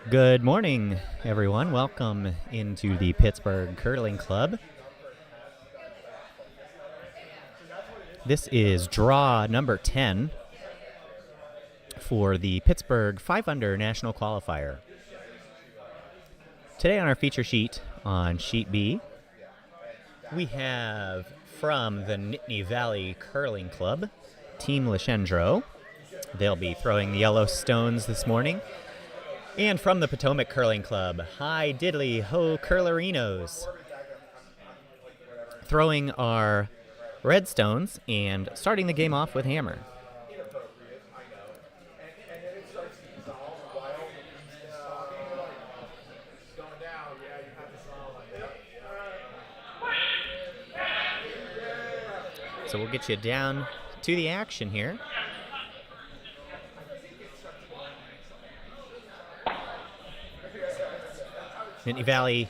Good morning, everyone. Welcome into the Pittsburgh Curling Club. This is draw number 10 for the Pittsburgh 5&Under National Qualifier. Today on our feature sheet, on Sheet B, we have from the Nittany Valley Curling Club, Team Lechendreau. They'll be throwing the yellow stones this morning. And from the Potomac Curling Club, Hi Diddly Ho Curlerinos. Throwing our red stones and starting the game off with hammer. So we'll get you down to the action here. Nittany Valley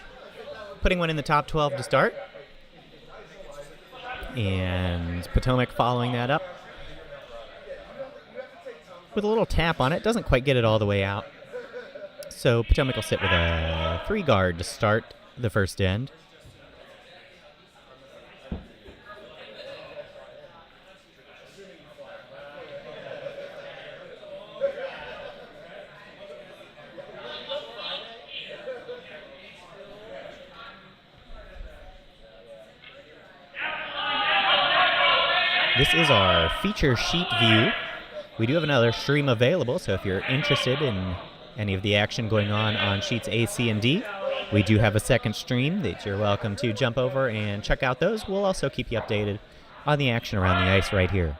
putting one in the top 12 to start. And Potomac following that up with a little tap on it. Doesn't quite get it all the way out. So Potomac will sit with a 3 guard to start the first end. This is our feature sheet view. We do have another stream available, so if you're interested in any of the action going on sheets A, C, and D, we do have a second stream that you're welcome to jump over and check out those. We'll also keep you updated on the action around the ice right here.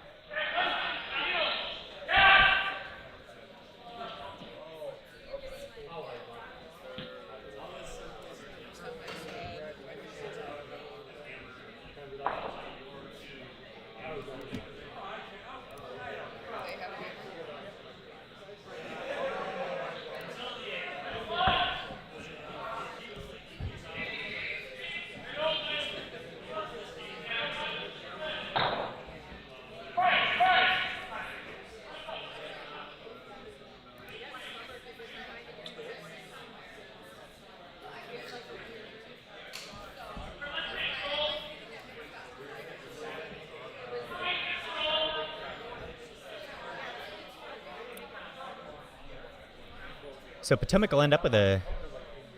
So Potomac will end up with a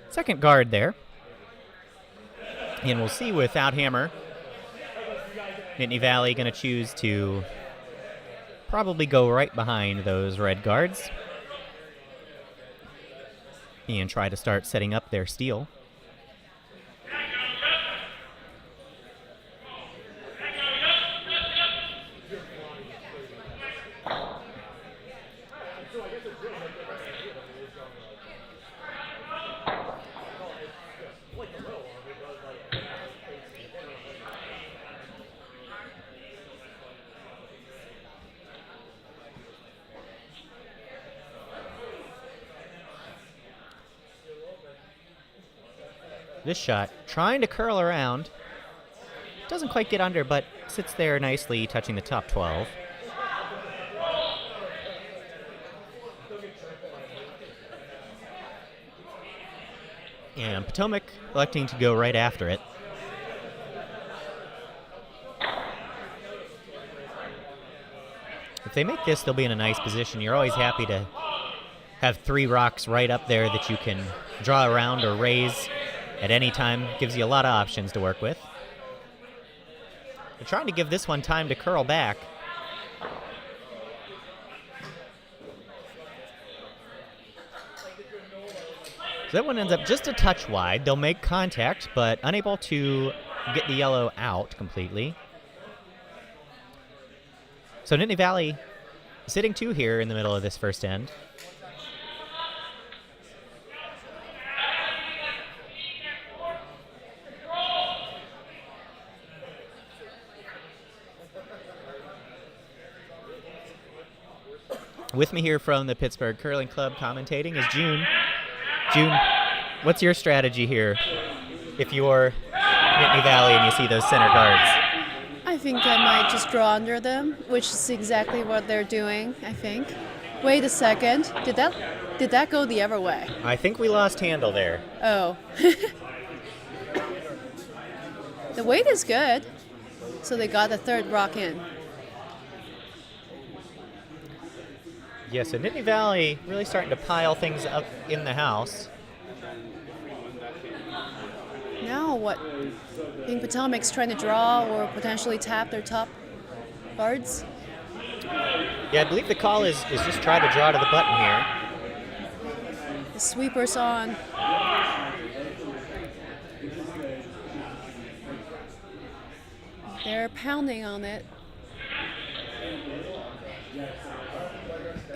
second guard there. And we'll see without hammer. Nittany Valley going to choose to probably go right behind those red guards and try to start setting up their steal. This shot, trying to curl around, doesn't quite get under, but sits there nicely, touching the top 12. And Potomac electing to go right after it. If they make this, they'll be in a nice position. You're always happy to have 3 rocks right up there that you can draw around or raise at any time. Gives you a lot of options to work with. They're trying to give this one time to curl back. So that one ends up just a touch wide. They'll make contact, but unable to get the yellow out completely. So Nittany Valley sitting 2 here in the middle of this first end. With me here from the Pittsburgh Curling Club commentating is June. June, what's your strategy here if you're Nittany Valley and you see those center guards? I think I might just draw under them, which is exactly what they're doing, I think. Wait a second. Did that go the other way? I think we lost handle there. Oh. The weight is good. So they got the third rock in. Yeah, so Nittany Valley really starting to pile things up in the house. Now what? I think Potomac's trying to draw or potentially tap their top guards. Yeah, I believe the call is just try to draw to the button here. The sweeper's on. They're pounding on it.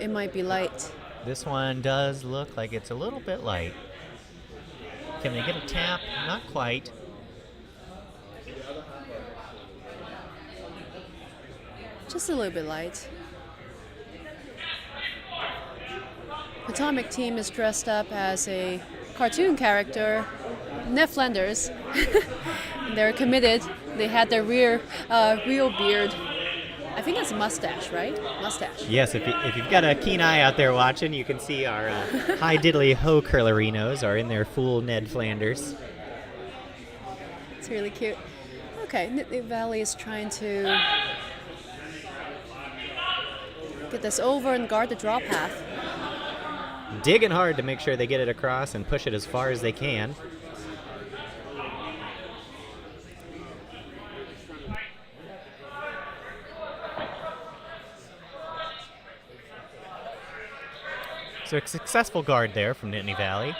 It might be light. This one does look like it's a little bit light. Can they get a tap? Not quite. Just a little bit light. Potomac team is dressed up as a cartoon character, Ned Flanders. They're committed. They had their real beard. I think that's a mustache, right? Mustache. Yes, if you've got a keen eye out there watching, you can see our high diddly ho curlerinos are in their full Ned Flanders. It's really cute. Okay, Nittany Valley is trying to get this over and guard the draw path. Digging hard to make sure they get it across and push it as far as they can. So a successful guard there from Nittany Valley.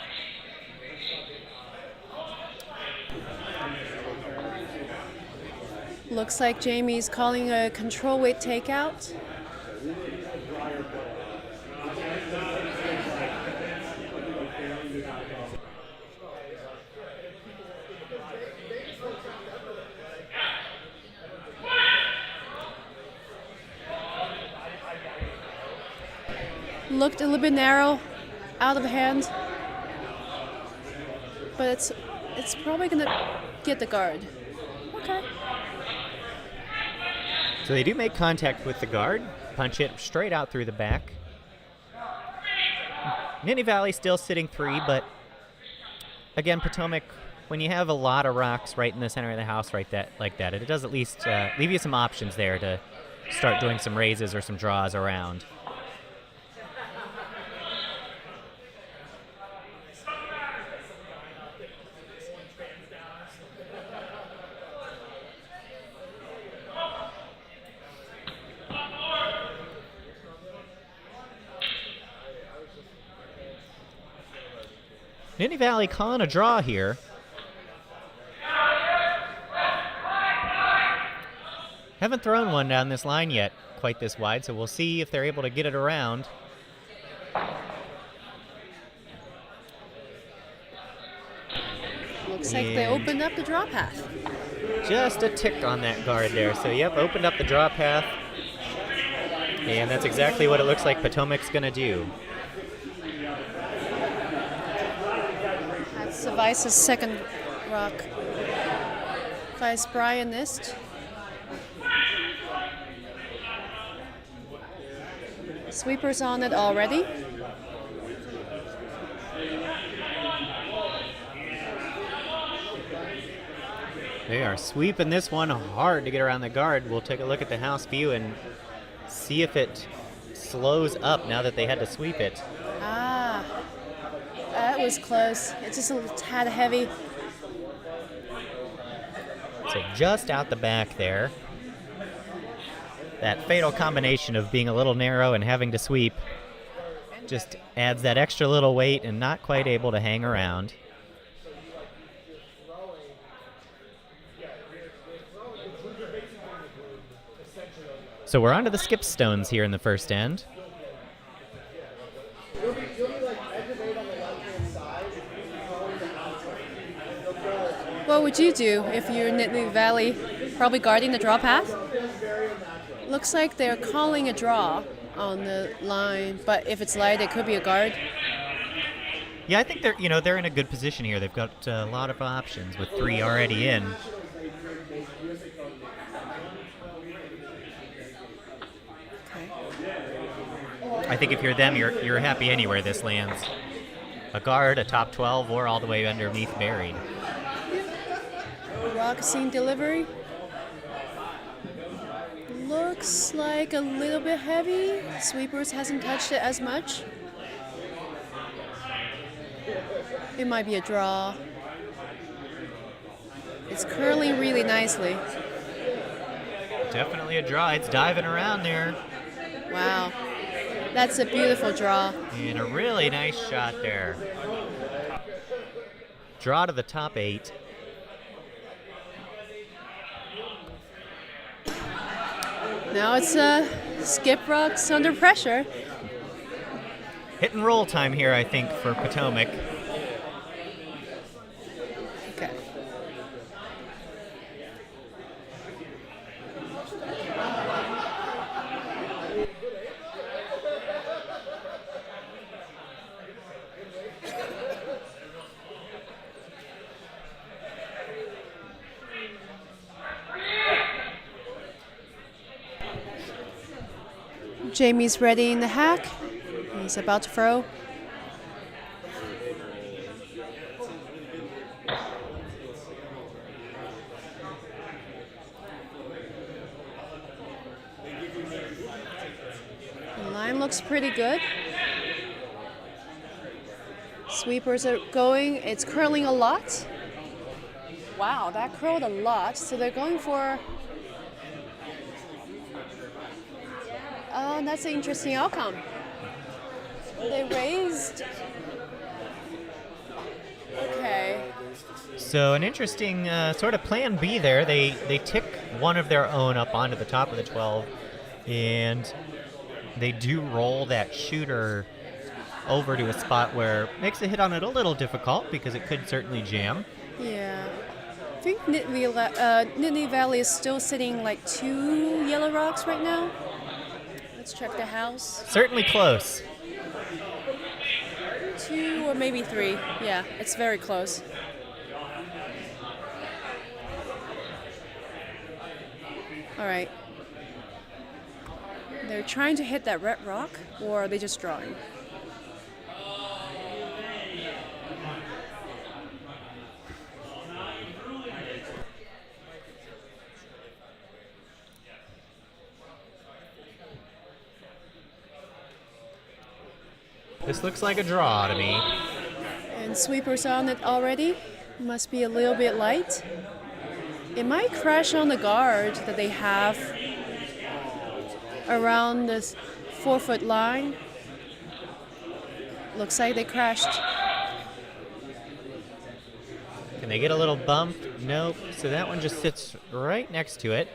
Looks like Jamie's calling a control weight takeout. Looked a little bit narrow, out of hand, but it's probably gonna get the guard. Okay. So they do make contact with the guard, punch it straight out through the back. Nittany Valley still sitting 3, but again, Potomac, when you have a lot of rocks right in the center of the house like that, it does at least leave you some options there to start doing some raises or some draws around. Nittany Valley calling a draw here. Haven't thrown one down this line yet, quite this wide, so we'll see if they're able to get it around. Looks like they opened up the draw path. Just a tick on that guard there. So, yep, opened up the draw path. And that's exactly what it looks like Potomac's going to do. That's Vice's second rock. Vice Brianist. Sweeper's on it already. They are sweeping this one hard to get around the guard. We'll take a look at the house view and see if it slows up now that they had to sweep it. Ah, that was close. It's just a little tad heavy. So just out the back there. That fatal combination of being a little narrow and having to sweep just adds that extra little weight and not quite able to hang around. So we're on to the skip stones here in the first end. What would you do if you're in Nittany Valley, probably guarding the draw path? Looks like they're calling a draw on the line, but if it's light, it could be a guard. Yeah, I think they're in a good position here. They've got a lot of options with 3 already in. I think if you're them, you're happy anywhere this lands. A guard, a top 12, or all the way underneath buried. Rock scene delivery. Looks like a little bit heavy. Sweepers hasn't touched it as much. It might be a draw. It's curling really nicely. Definitely a draw. It's diving around there. Wow. That's a beautiful draw. And a really nice shot there. Draw to the top 8. Now it's skip rocks under pressure. Hit and roll time here, I think, for Potomac. Okay. Jamie's ready in the hack. He's about to throw. The line looks pretty good. Sweepers are going. It's curling a lot. Wow, that curled a lot. So they're going for... Oh, that's an interesting outcome. They raised. Okay. So an interesting sort of plan B there. They tick one of their own up onto the top of the 12, and they do roll that shooter over to a spot where it makes a hit on it a little difficult because it could certainly jam. Yeah. I think Nittany Valley is still sitting like 2 yellow rocks right now. Let's check the house. Certainly close. 2 or maybe 3. Yeah, it's very close. All right. They're trying to hit that red rock, or are they just drawing? This looks like a draw to me. And sweepers on it already. Must be a little bit light. It might crash on the guard that they have around this 4-foot line. Looks like they crashed. Can they get a little bump? Nope. So that one just sits right next to it.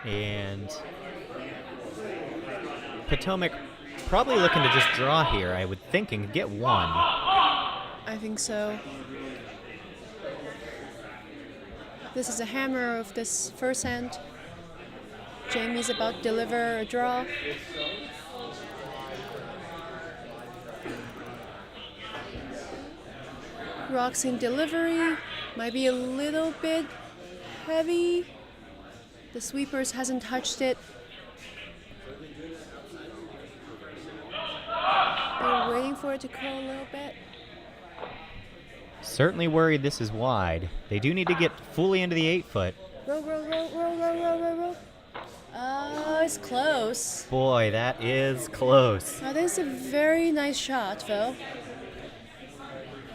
And Potomac probably looking to just draw here, I would think, and get one. I think so. This is a hammer of this first hand. Jamie's about to deliver a draw. Rocks in delivery. Might be a little bit heavy. The sweepers hasn't touched it. They're waiting for it to curl a little bit. Certainly worried this is wide. They do need to get fully into the 8-foot. Roll, roll, roll, roll, roll, roll, roll, roll. Oh, it's close. Boy, that is close. That is a very nice shot, though.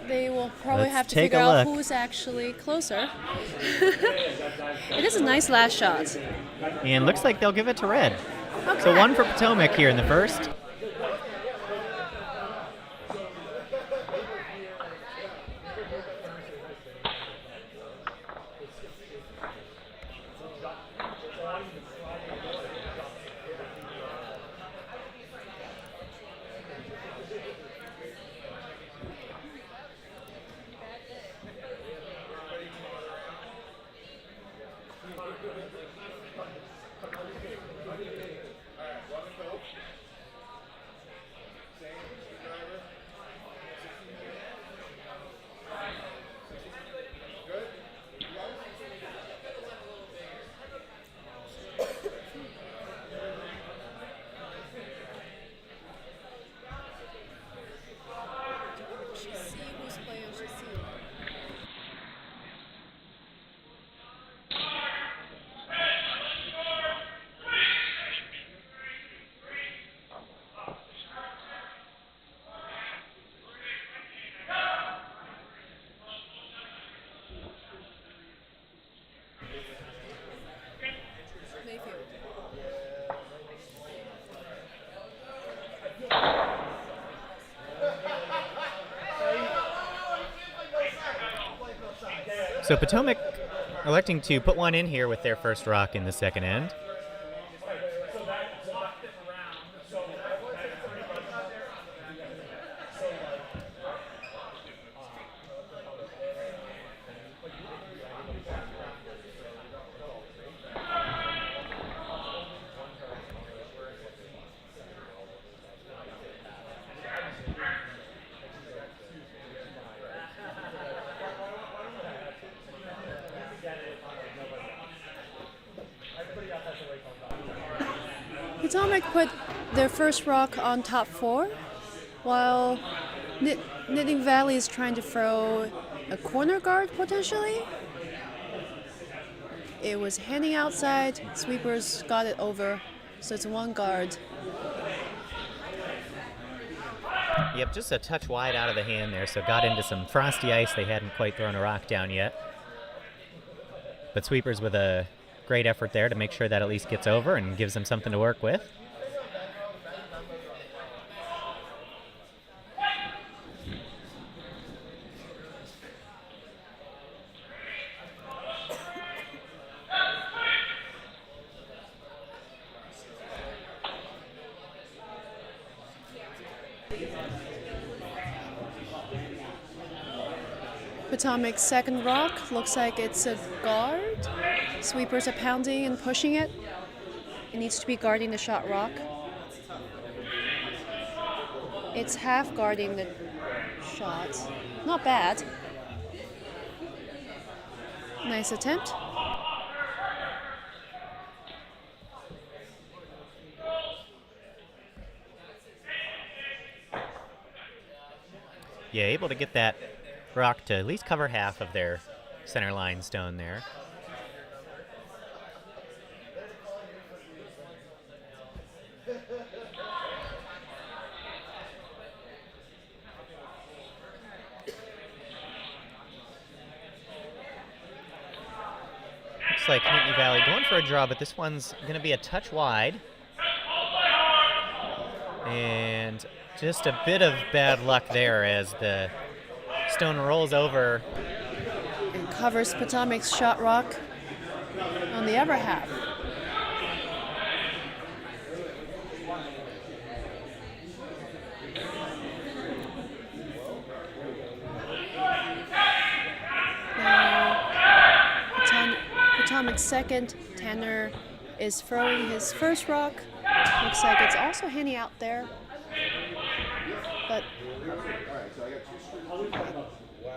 They will probably Let's have to take figure a out look. who's actually closer. It is a nice last shot. And looks like they'll give it to red. Okay. So one for Potomac here in the first. So Potomac electing to put one in here with their first rock in the second end. Potomac put their first rock on top 4, while Knitting Valley is trying to throw a corner guard potentially. It was handing outside, sweepers got it over, so it's one guard. Yep, just a touch wide out of the hand there, so got into some frosty ice. They hadn't quite thrown a rock down yet. But sweepers with a great effort there to make sure that at least gets over and gives them something to work with. Potomac's second rock looks like it's a guard. Sweepers are pounding and pushing it. It needs to be guarding the shot rock. It's half guarding the shot. Not bad. Nice attempt. Yeah, able to get that rock to at least cover half of their center line stone there. Looks like Nittany Valley going for a draw, but this one's going to be a touch wide. And just a bit of bad luck there as the stone rolls over and covers Potomac's shot rock on the other half. Potomac's second, Tanner is throwing his first rock. Looks like it's also handing out there, but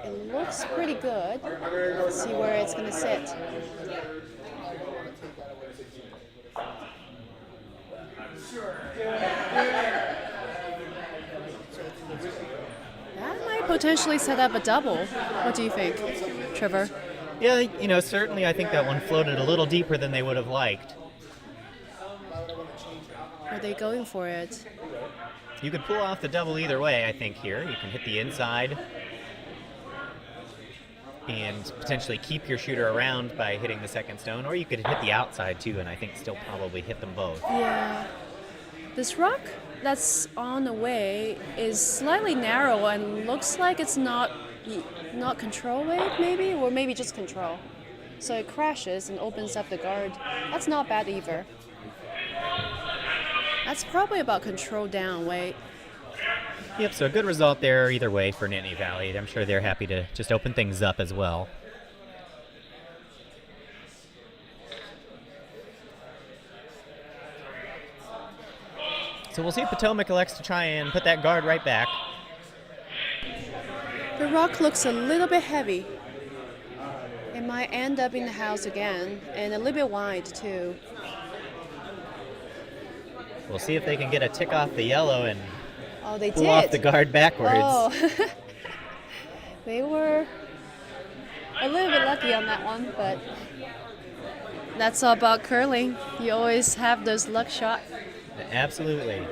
it looks pretty good. Let's see where it's going to sit. That might potentially set up a double. What do you think, Trevor? Yeah, you know, certainly I think that one floated a little deeper than they would have liked. Are they going for it? You could pull off the double either way, I think, here. You can hit the inside and potentially keep your shooter around by hitting the second stone, or you could hit the outside too, and I think still probably hit them both. Yeah. This rock that's on the way is slightly narrow and looks like it's not control weight, maybe, or maybe just control. So it crashes and opens up the guard. That's not bad either. That's probably about control down weight. Yep, so a good result there either way for Nittany Valley. I'm sure they're happy to just open things up as well. So we'll see if Potomac elects to try and put that guard right back. The rock looks a little bit heavy. It might end up in the house again, and a little bit wide too. We'll see if they can get a tick off the yellow and pull did. off the guard backwards. Oh. They were a little bit lucky on that one, but that's all about curling. You always have those luck shots. Absolutely.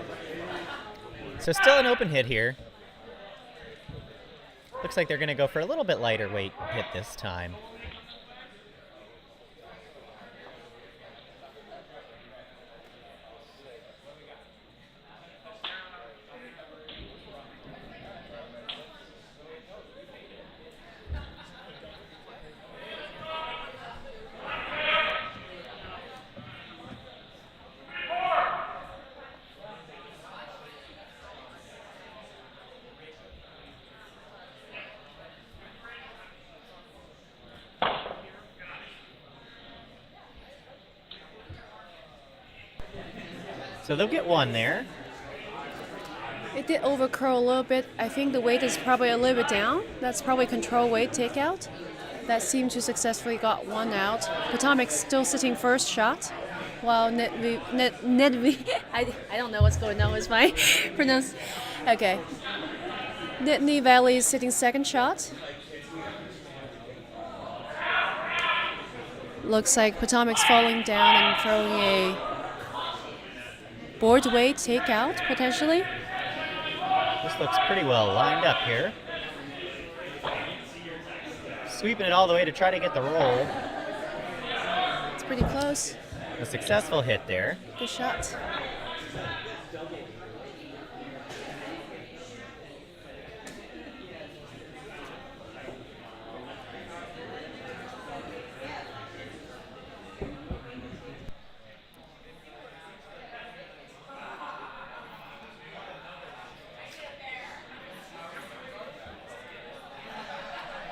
So still an open hit here. Looks like they're going to go for a little bit lighter weight hit this time. So they'll get one there. It did overcurl a little bit. I think the weight is probably a little bit down. That's probably control weight takeout. That seemed to successfully got one out. Potomac's still sitting first shot, while I don't know what's going on with my pronounce. Okay. Nittany Valley is sitting second shot. Looks like Potomac's falling down and throwing a board weight takeout, potentially. This looks pretty well lined up here. Sweeping it all the way to try to get the roll. It's pretty close. A successful hit there. Good shot.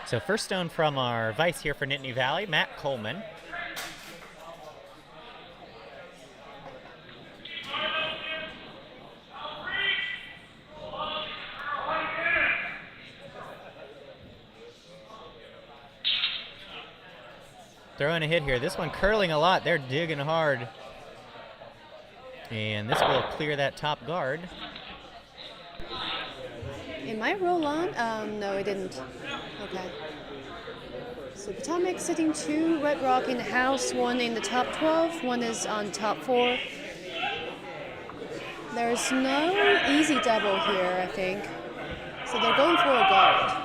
So first stone from our vice here for Nittany Valley, Matt Coleman. Throwing a hit here. This one curling a lot. They're digging hard. And this will clear that top guard. It might roll on. No, it didn't. Okay. So Potomac sitting 2, Red Rock in the house, 1 in the top 12, 1 is on top 4. There's no easy double here, I think. So they're going for a guard.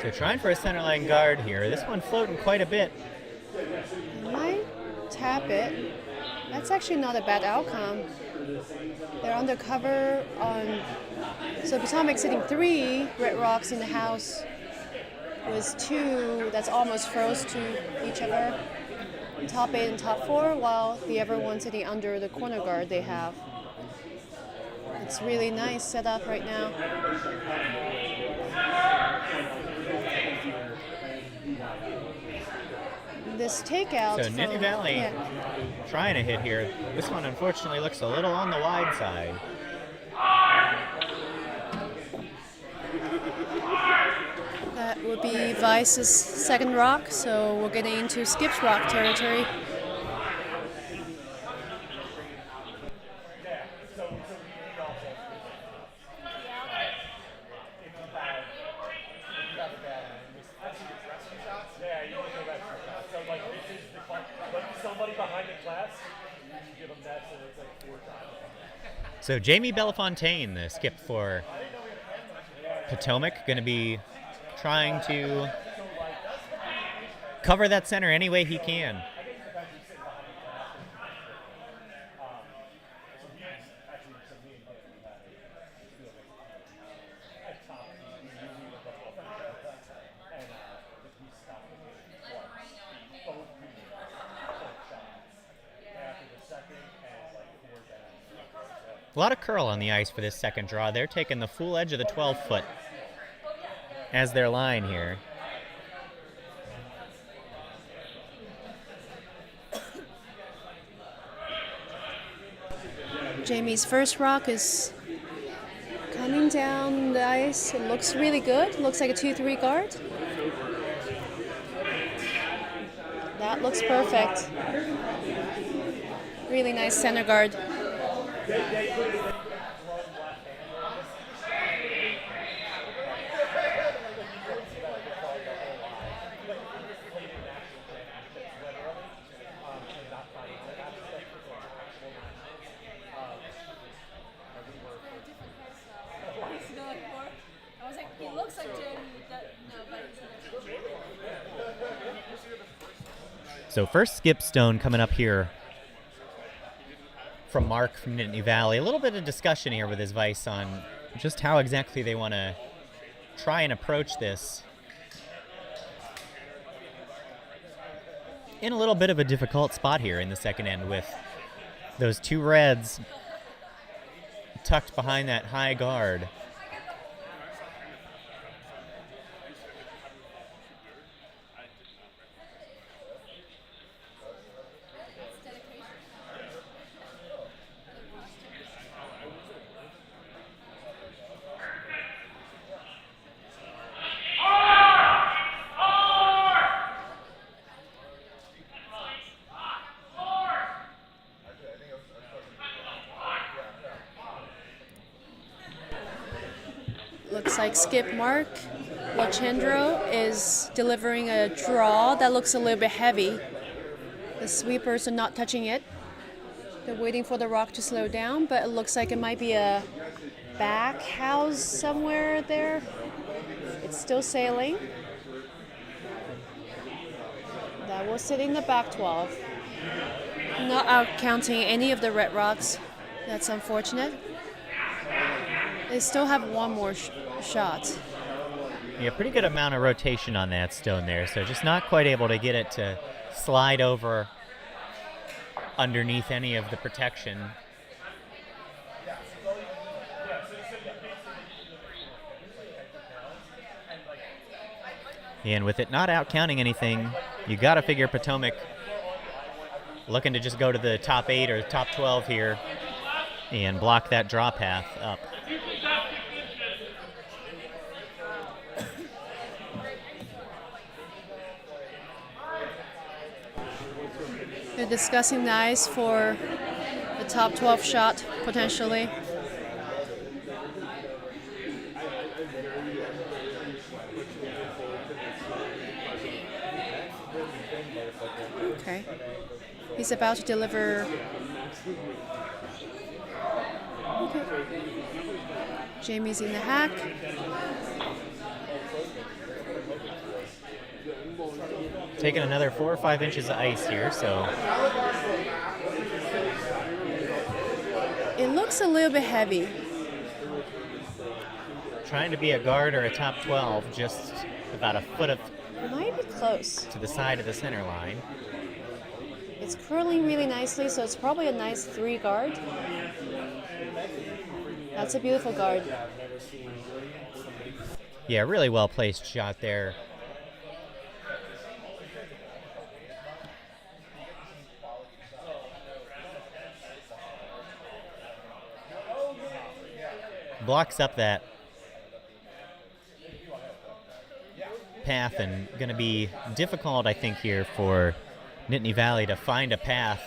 So trying for a center line guard here. This one floating quite a bit. Might tap it. That's actually not a bad outcome. They're undercover on. So Potomac sitting 3, Red Rocks in the house with 2. That's almost froze to each other. Top 8 and top 4, while the other one sitting under the corner guard they have. It's really nice setup right now. This takeout. So Nittany Valley trying to hit here. This one unfortunately looks a little on the wide side. That would be Vice's second rock, so we're getting into Skip's rock territory. So Jamie Belafontaine, the skip for Potomac, going to be trying to cover that center any way he can. A lot of curl on the ice for this second draw. They're taking the full edge of the 12-foot as their line here. Jamie's first rock is coming down the ice. It looks really good. Looks like a 2-3 guard. That looks perfect. Really nice center guard. So first skip stone coming up here from Mark from Nittany Valley. A little bit of discussion here with his vice on just how exactly they want to try and approach this. in a little bit of a difficult spot here in the second end with those two reds tucked behind that high guard. Looks like Skip Mark Lochendro is delivering a draw that looks a little bit heavy. The sweepers are not touching it. They're waiting for the rock to slow down, but it looks like it might be a back house somewhere there. It's still sailing. That will sit in the back 12. Not out counting any of the red rocks. That's unfortunate. They still have one more shot. Yeah, pretty good amount of rotation on that stone there, so just not quite able to get it to slide over underneath any of the protection. And with it not out counting anything, you got to figure Potomac looking to just go to the top 8 or top 12 here and block that draw path up. They're discussing the ice for the top 12 shot, potentially. Okay. He's about to deliver. Okay. Jamie's in the hack. Taking another 4 or 5 inches of ice here, so. It looks a little bit heavy. Trying to be a guard or a top 12, just about a foot of Might be close. to the side of the center line. It's curling really nicely, so it's probably a nice 3 guard. That's a beautiful guard. Yeah, really well placed shot there. Blocks up that path, and going to be difficult, I think, here for Nittany Valley to find a path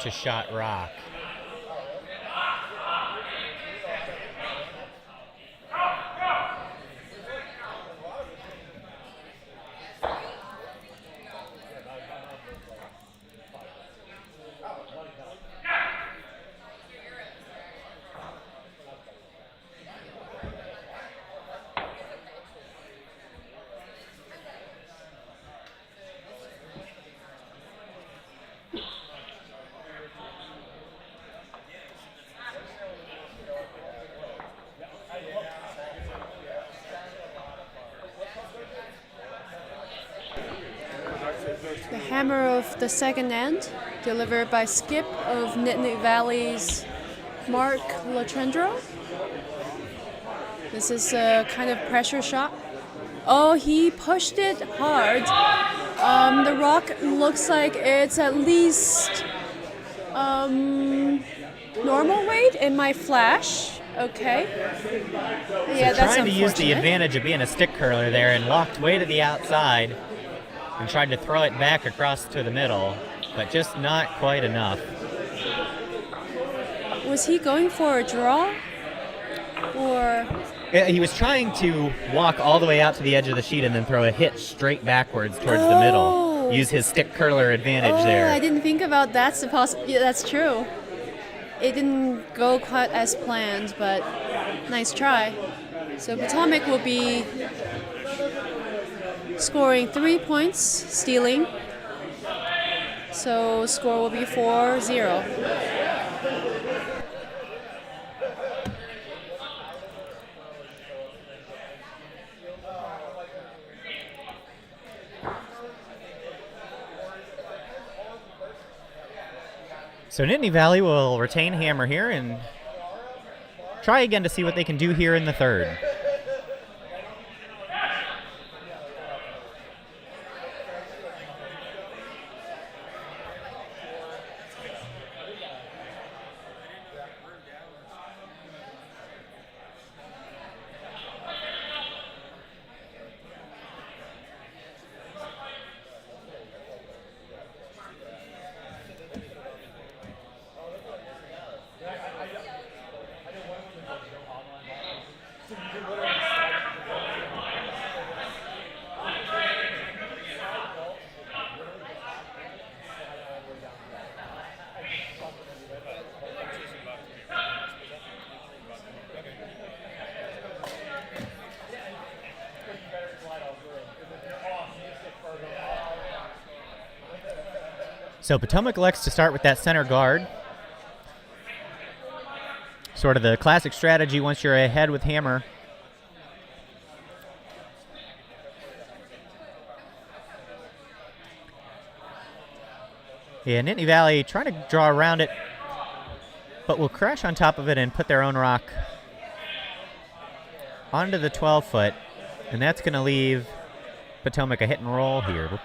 to shot rock. The hammer of the second end, delivered by Skip of Nittany Valley's Mark Lochendro. This is a kind of pressure shot. Oh, he pushed it hard. The rock looks like it's at least normal weight. It might flash. Okay. Yeah, So that's trying to use the unfortunate. advantage of being a stick curler there and walked way to the outside and tried to throw it back across to the middle, but just not quite enough. Was he going for a draw? Or Yeah, he was trying to walk all the way out to the edge of the sheet and then throw a hit straight backwards towards the middle. Oh. Use his stick curler advantage I there. didn't think about that. Yeah, that's true. It didn't go quite as planned, but nice try. So Potomac will be scoring 3 points, stealing. So score will be 4-0. So Nittany Valley will retain hammer here and try again to see what they can do here in the third. So Potomac elects to start with that center guard. Sort of the classic strategy once you're ahead with hammer. Yeah, Nittany Valley trying to draw around it, but will crash on top of it and put their own rock onto the 12-foot, and that's going to leave Potomac a hit and roll here.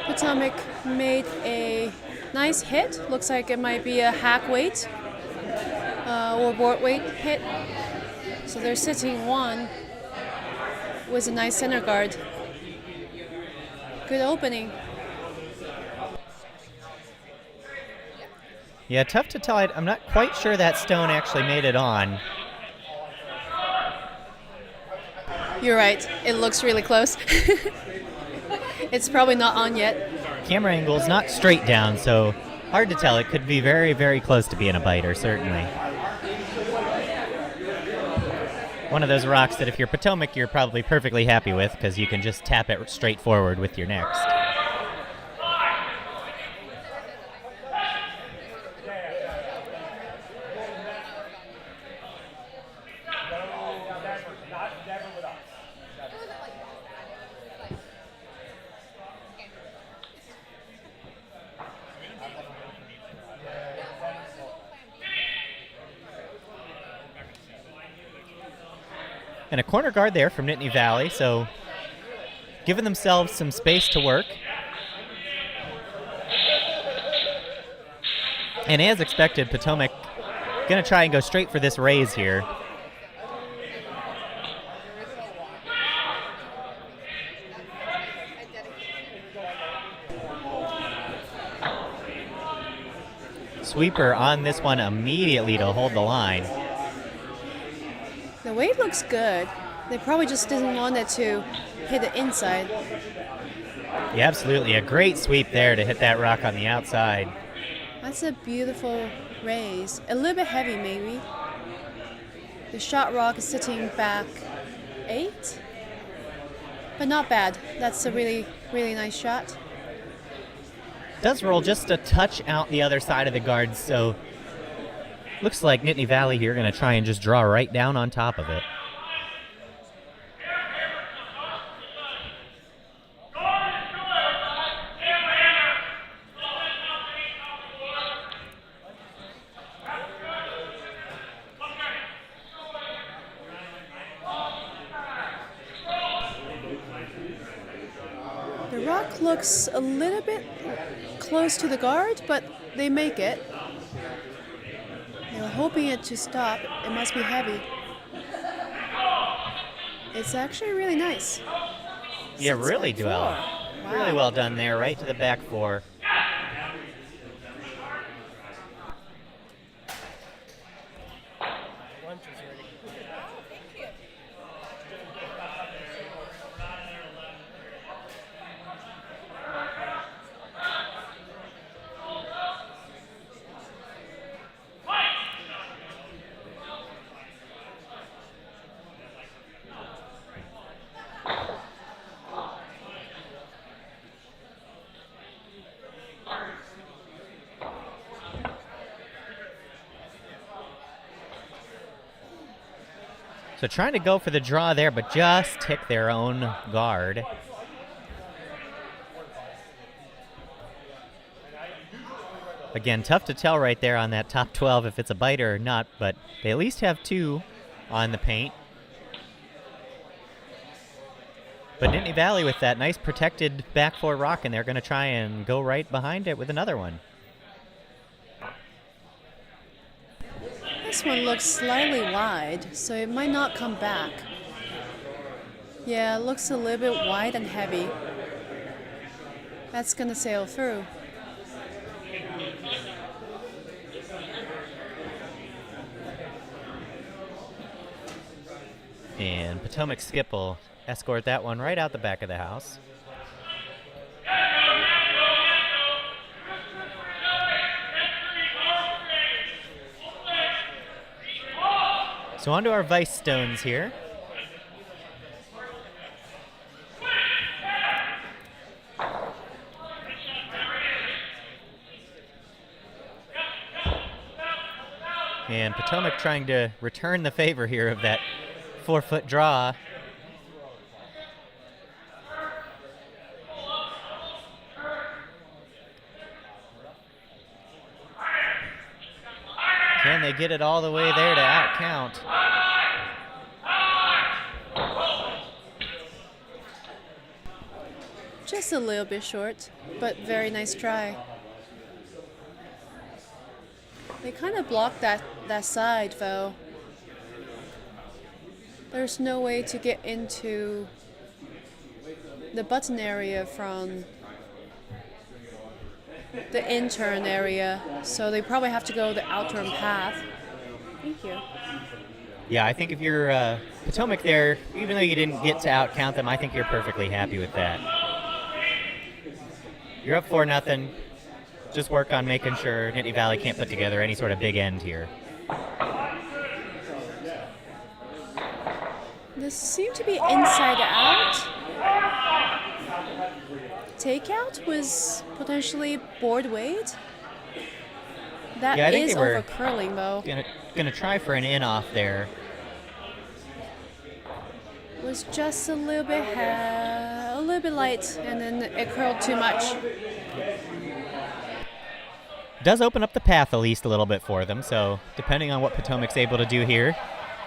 Potomac made a nice hit. Looks like it might be a hack weight or board weight hit. So they're sitting one with a nice center guard. Good opening. Yeah, tough to tell. I'm not quite sure that stone actually made it on. You're right. It looks really close. It's probably not on yet. Camera angle's not straight down, so hard to tell. It could be very, very close to being a biter, certainly. One of those rocks that if you're Potomac, you're probably perfectly happy with because you can just tap it straight forward with your next. And a corner guard there from Nittany Valley, so giving themselves some space to work. And as expected, Potomac going to try and go straight for this raise here. Sweeper on this one immediately to hold the line. The weight looks good. They probably just didn't want it to hit the inside. Yeah, absolutely. A great sweep there to hit that rock on the outside. That's a beautiful raise. A little bit heavy, maybe. The shot rock is sitting back 8. But not bad. That's a really, really nice shot. Does roll just a touch out the other side of the guard, so looks like Nittany Valley here going to try and just draw right down on top of it. The rock looks a little bit close to the guard, but they make it. They're hoping it to stop. It must be heavy. It's actually really nice. Yeah, really well. Wow. Really well done there, right to the back 4. So trying to go for the draw there, but just tick their own guard. Again, tough to tell right there on that top 12 if it's a biter or not, but they at least have 2 on the paint. But Nittany Valley with that nice protected back 4 rock, and they're going to try and go right behind it with another one. This one looks slightly wide, so it might not come back. Yeah, it looks a little bit wide and heavy. That's going to sail through. And Potomac Skip will escort that one right out the back of the house. So on to our Vice Stones here. And Potomac trying to return the favor here of that 4-foot draw. Can they get it all the way there to outcount? Just a little bit short, but very nice try. They kind of blocked that side, though. There's no way to get into the button area from the intern area, so they probably have to go the outturn path. Thank you. Yeah, I think if you're Potomac there, even though you didn't get to outcount them, I think you're perfectly happy with that. You're up 4-0. Just work on making sure Nittany Valley can't put together any sort of big end here. This seemed to be inside out. Takeout was potentially board weight. That yeah, I think is they were over curling, though. Gonna try for an in off there. Was just a little bit light, and then it curled too much. Does open up the path at least a little bit for them, so depending on what Potomac's able to do here,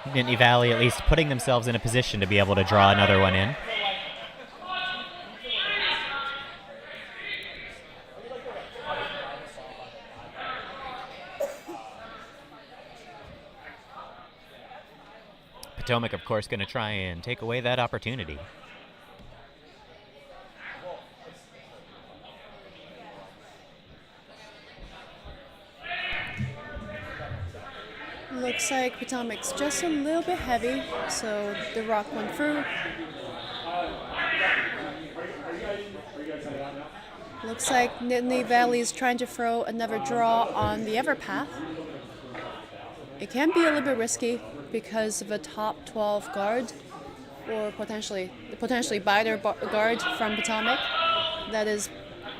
Nittany Valley at least putting themselves in a position to be able to draw another one in. Potomac, of course, going to try and take away that opportunity. Looks like Potomac's just a little bit heavy, so the rock went through. Looks like Nittany Valley is trying to throw another draw on the other path. It can be a little bit risky because of a top 12 guard, or potentially biter guard from Potomac that is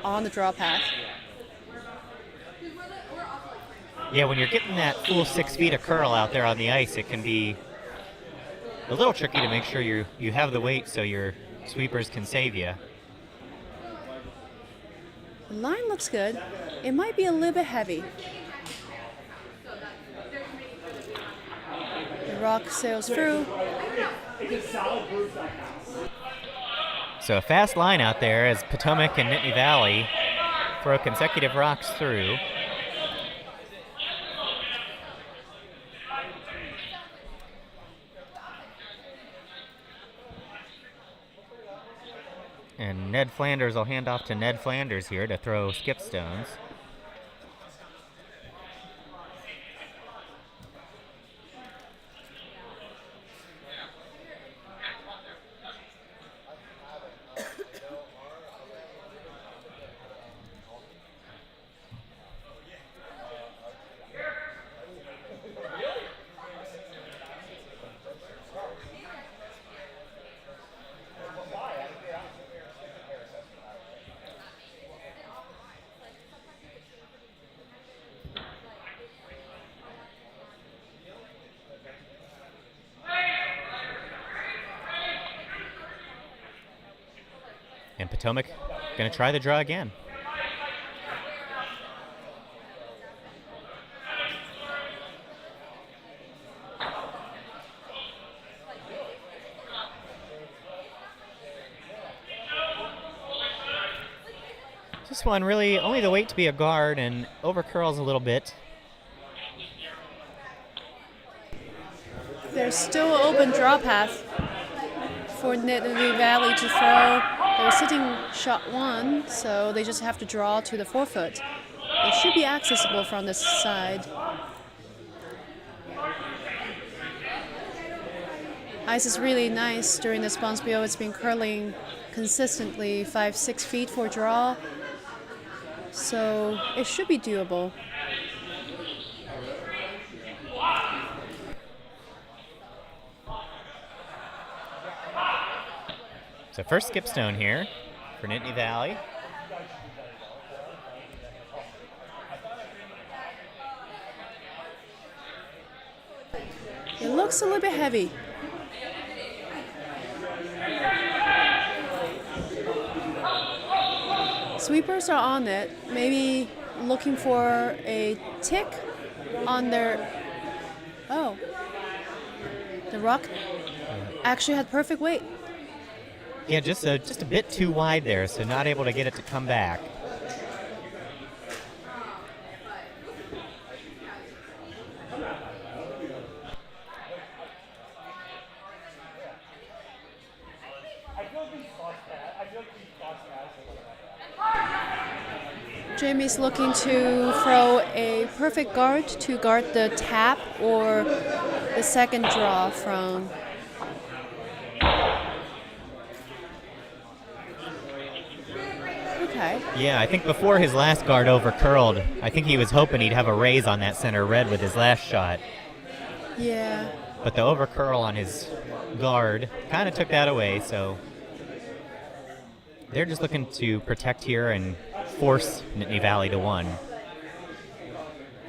on the draw path. Yeah, when you're getting that full 6 feet of curl out there on the ice, it can be a little tricky to make sure you have the weight so your sweepers can save you. The line looks good. It might be a little bit heavy. The rock sails through. So a fast line out there as Potomac and Nittany Valley throw consecutive rocks through. And Ned Flanders will hand off to Ned Flanders here to throw skip stones. And Potomac going to try the draw again. This one really only the weight to be a guard and over curls a little bit. There's still an open draw path for Nittany Valley to throw. They're sitting shot 1, so they just have to draw to the 4-foot. It should be accessible from this side. Ice is really nice during this Bonspiel. It's been curling consistently 5-6 feet for draw, so it should be doable. So first skip stone here for Nittany Valley. It looks a little bit heavy. Sweepers are on it, maybe looking for a tick on their... Oh. The rock actually had perfect weight. Yeah, just a bit too wide there, so not able to get it to come back. Jamie's looking to throw a perfect guard to guard the tap or the second draw from... Okay. Yeah, I think before his last guard over curled, I think he was hoping he'd have a raise on that center red with his last shot. Yeah. But the over curl on his guard kind of took that away, so they're just looking to protect here and force Nittany Valley to 1.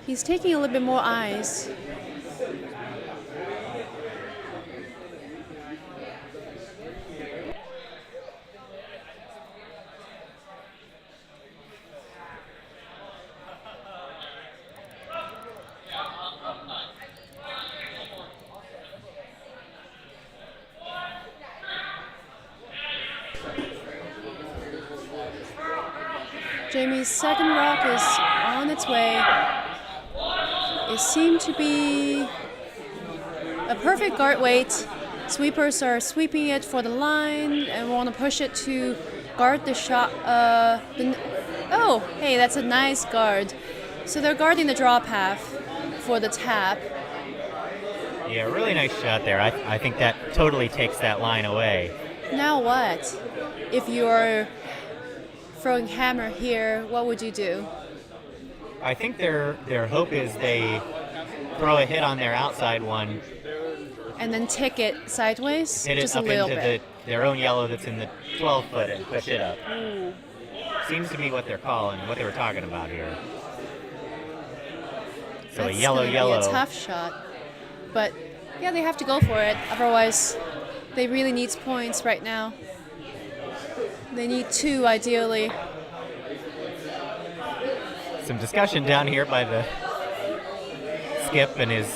He's taking a little bit more eyes. Jamie's second rock is on its way. It seemed to be a perfect guard weight. Sweepers are sweeping it for the line and want to push it to guard the shot. Oh, hey, that's a nice guard. So they're guarding the draw path for the tap. Yeah, really nice shot there. I think that totally takes that line away. Now what? If you're throwing hammer here, what would you do? I think their hope is they throw a hit on their outside one. And then tick it sideways? Hit it just up a little into bit. their own yellow that's in the 12-foot and push it up. Ooh. Seems to be what they're calling, what they were talking about here. So That's a yellow. Be a tough shot. But yeah, they have to go for it. Otherwise, they really need points right now. They need 2, ideally. Some discussion down here by the skip and his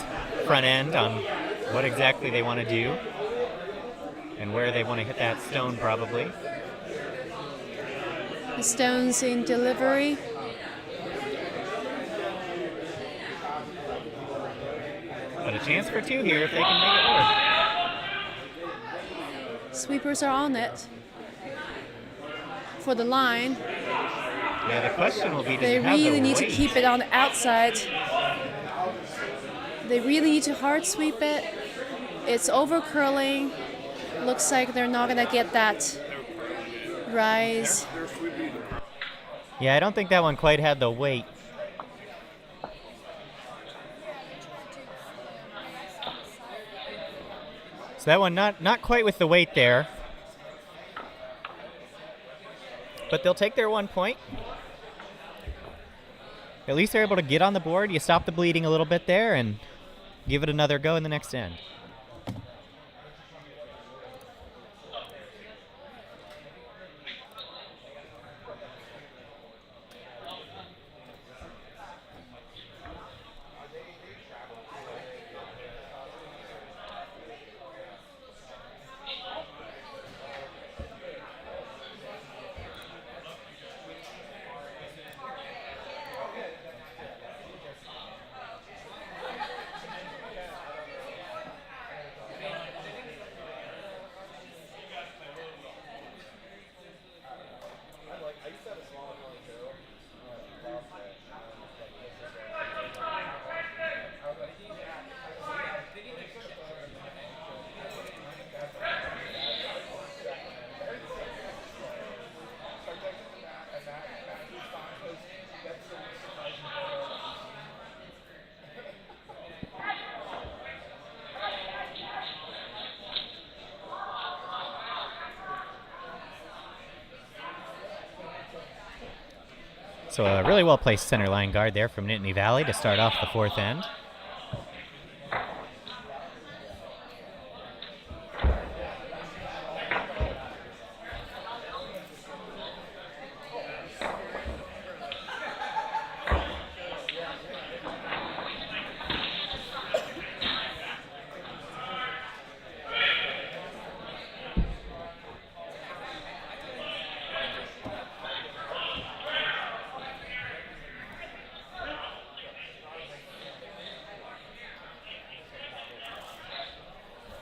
front end on what exactly they want to do and where they want to hit that stone, probably. The stone's in delivery. But a chance for 2 here if they can make it work. Sweepers are on it. For the line. Yeah, the question will be, They really need to keep it on the outside. They really need to hard sweep it. It's over curling. Looks like they're not gonna get that rise. Yeah, I don't think that one quite had the weight. So that one not quite with the weight there. But they'll take their 1 point. At least they're able to get on the board. You stop the bleeding a little bit there and give it another go in the next end. So a really well-placed center line guard there from Nittany Valley to start off the fourth end.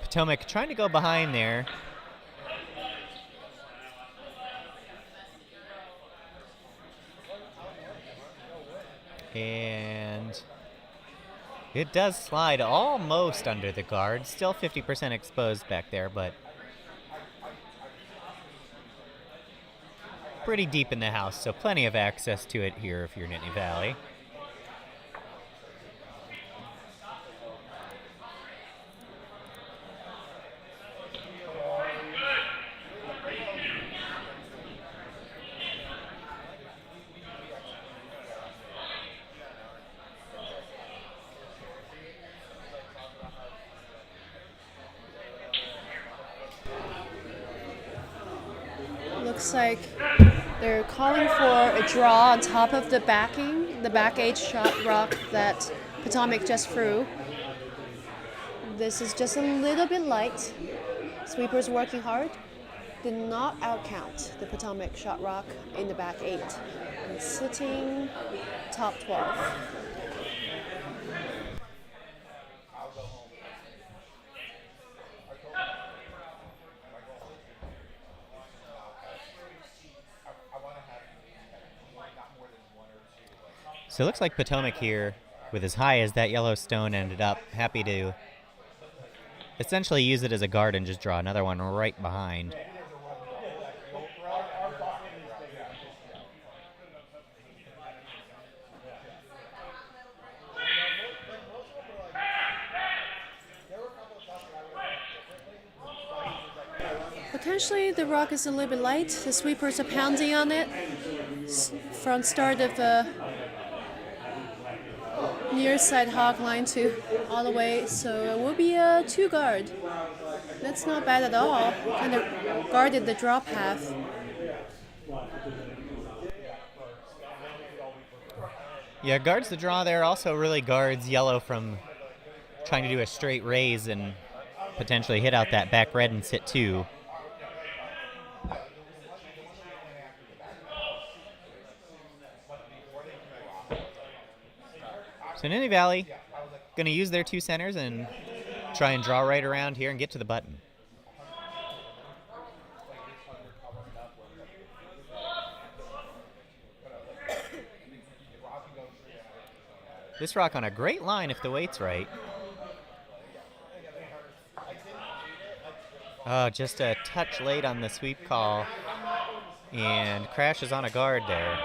Potomac trying to go behind there. And it does slide almost under the guard. Still 50% exposed back there, but pretty deep in the house, so plenty of access to it here if you're Nittany Valley. Looks like they're calling for a draw on top of the backing, the back 8 shot rock that Potomac just threw. This is just a little bit light. Sweepers working hard. Did not outcount the Potomac shot rock in the back 8. And sitting top 12. So it looks like Potomac here, with as high as that yellow stone ended up, happy to essentially use it as a guard and just draw another one right behind. Potentially the rock is a little bit light. The sweepers are pounding on it from start of the near side hog line to all the way, so it will be a 2 guard. That's not bad at all. Kind of guarded the draw path. Yeah, guards the draw there, also really guards yellow from trying to do a straight raise and potentially hit out that back red and sit 2. So Nittany Valley going to use their 2 centers and try and draw right around here and get to the button. This rock on a great line if the weight's right. Oh, just a touch late on the sweep call and crashes on a guard there.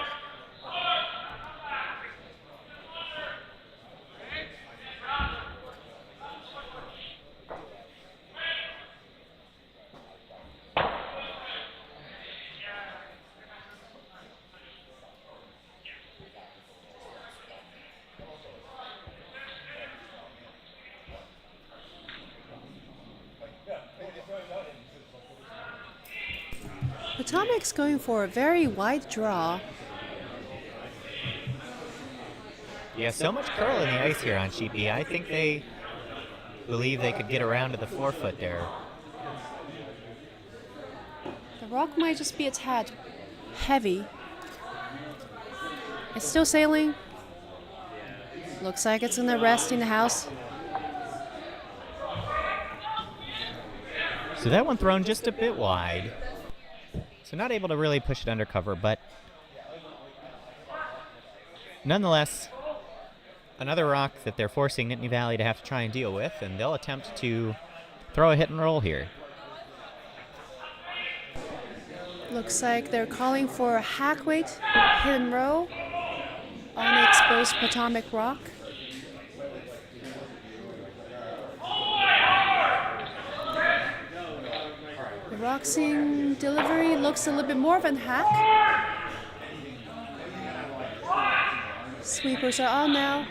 Potomac's going for a very wide draw. Yeah, so much curl in the ice here on Sheet B. I think they believe they could get around to the 4-foot there. The rock might just be a tad heavy. It's still sailing. Looks like it's gonna rest in the house. So that one thrown just a bit wide. So not able to really push it undercover, but nonetheless, another rock that they're forcing Nittany Valley to have to try and deal with, and they'll attempt to throw a hit and roll here. Looks like they're calling for a hack weight hit and roll on the exposed Potomac rock. The Roxing delivery looks a little bit more of a hack. Sweepers are on now.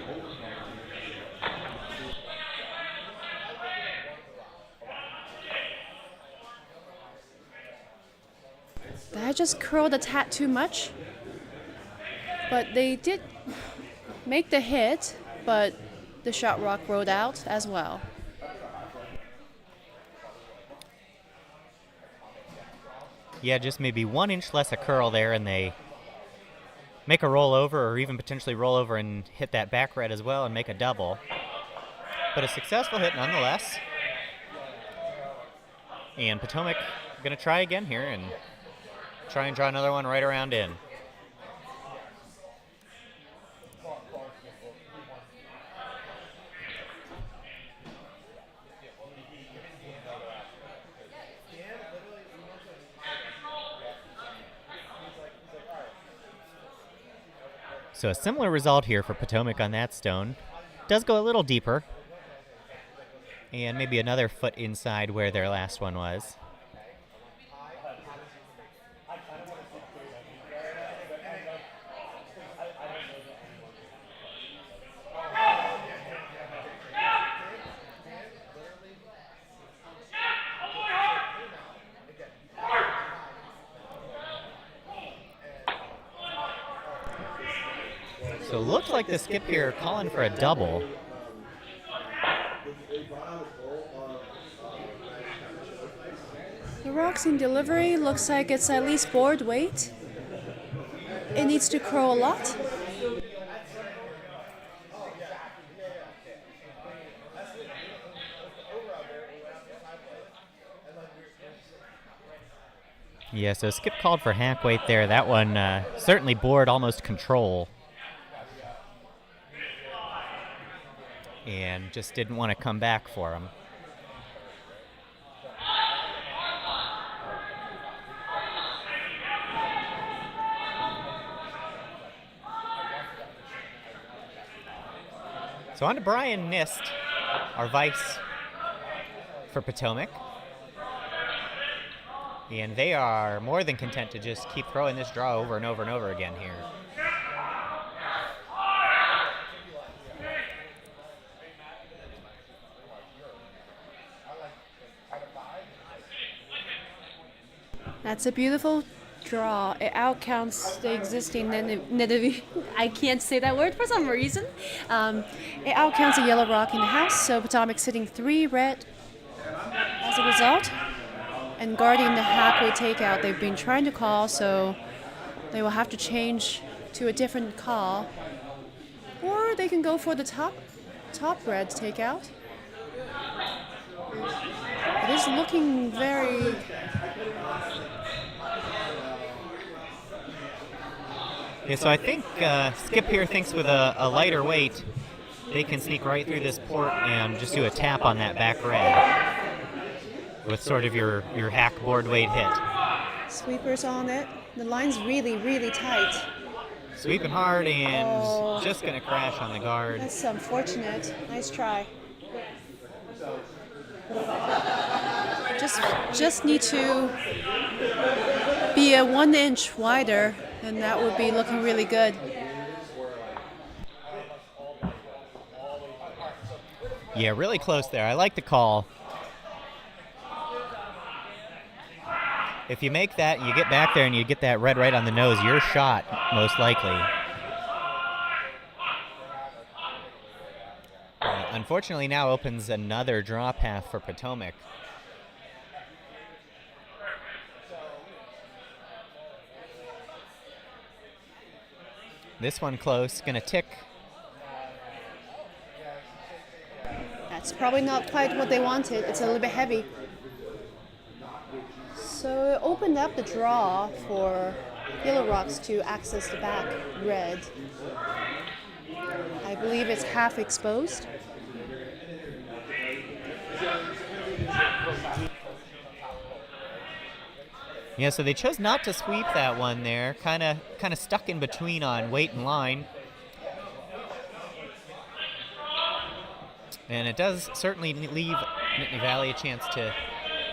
Did I just curled a tad too much? But they did make the hit, but the shot rock rolled out as well. Yeah, just maybe 1 inch less a curl there, and they make a rollover, or even potentially roll over and hit that back red as well and make a double. But a successful hit nonetheless. And Potomac going to try again here and try and draw another one right around in. So a similar result here for Potomac on that stone. Does go a little deeper. And maybe another foot inside where their last one was. So looks like the skip here calling for a double. The rocks in delivery looks like it's at least board weight. It needs to curl a lot. Yeah, so skip called for hack weight there. That one certainly bored almost control. And just didn't want to come back for him. So on to Brian Nist, our vice for Potomac. And they are more than content to just keep throwing this draw over and over and over again here. That's a beautiful draw. It outcounts the existing I can't say that word for some reason. It outcounts the yellow rock in the house, so Potomac sitting 3 red as a result. And guarding the halfway takeout, they've been trying to call, so they will have to change to a different call. Or they can go for the top red takeout. It is looking very... Yeah, so I think Skip here thinks with a lighter weight, they can sneak right through this port and just do a tap on that back red with sort of your hack board weight hit. Sweepers on it. The line's really, really tight. Sweeping hard and just going to crash on the guard. That's unfortunate. Nice try. Just need to be a 1 inch wider, and that would be looking really good. Yeah, really close there. I like the call. If you make that, you get back there and you get that red right on the nose, you're shot, most likely. Unfortunately, now opens another draw path for Potomac. This one close, gonna tick. That's probably not quite what they wanted. It's a little bit heavy. So it opened up the draw for Yellow Rocks to access the back red. I believe it's half exposed. Yeah, so they chose not to sweep that one there. Kind of stuck in between on weight and line. And it does certainly leave Nittany Valley a chance to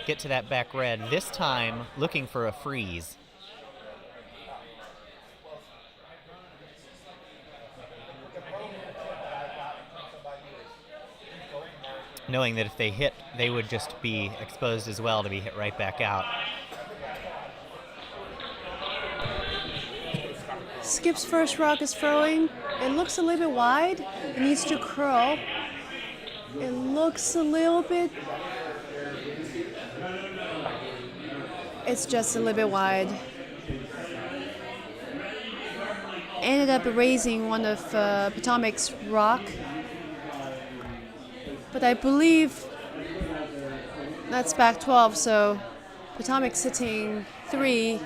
get to that back red, this time looking for a freeze. knowing that if they hit, they would just be exposed as well to be hit right back out. Skip's first rock is throwing. It looks a little bit wide. It needs to curl. It looks a little bit... It's just a little bit wide. Ended up raising one of Potomac's rock. But I believe that's back 12, so Potomac sitting 3.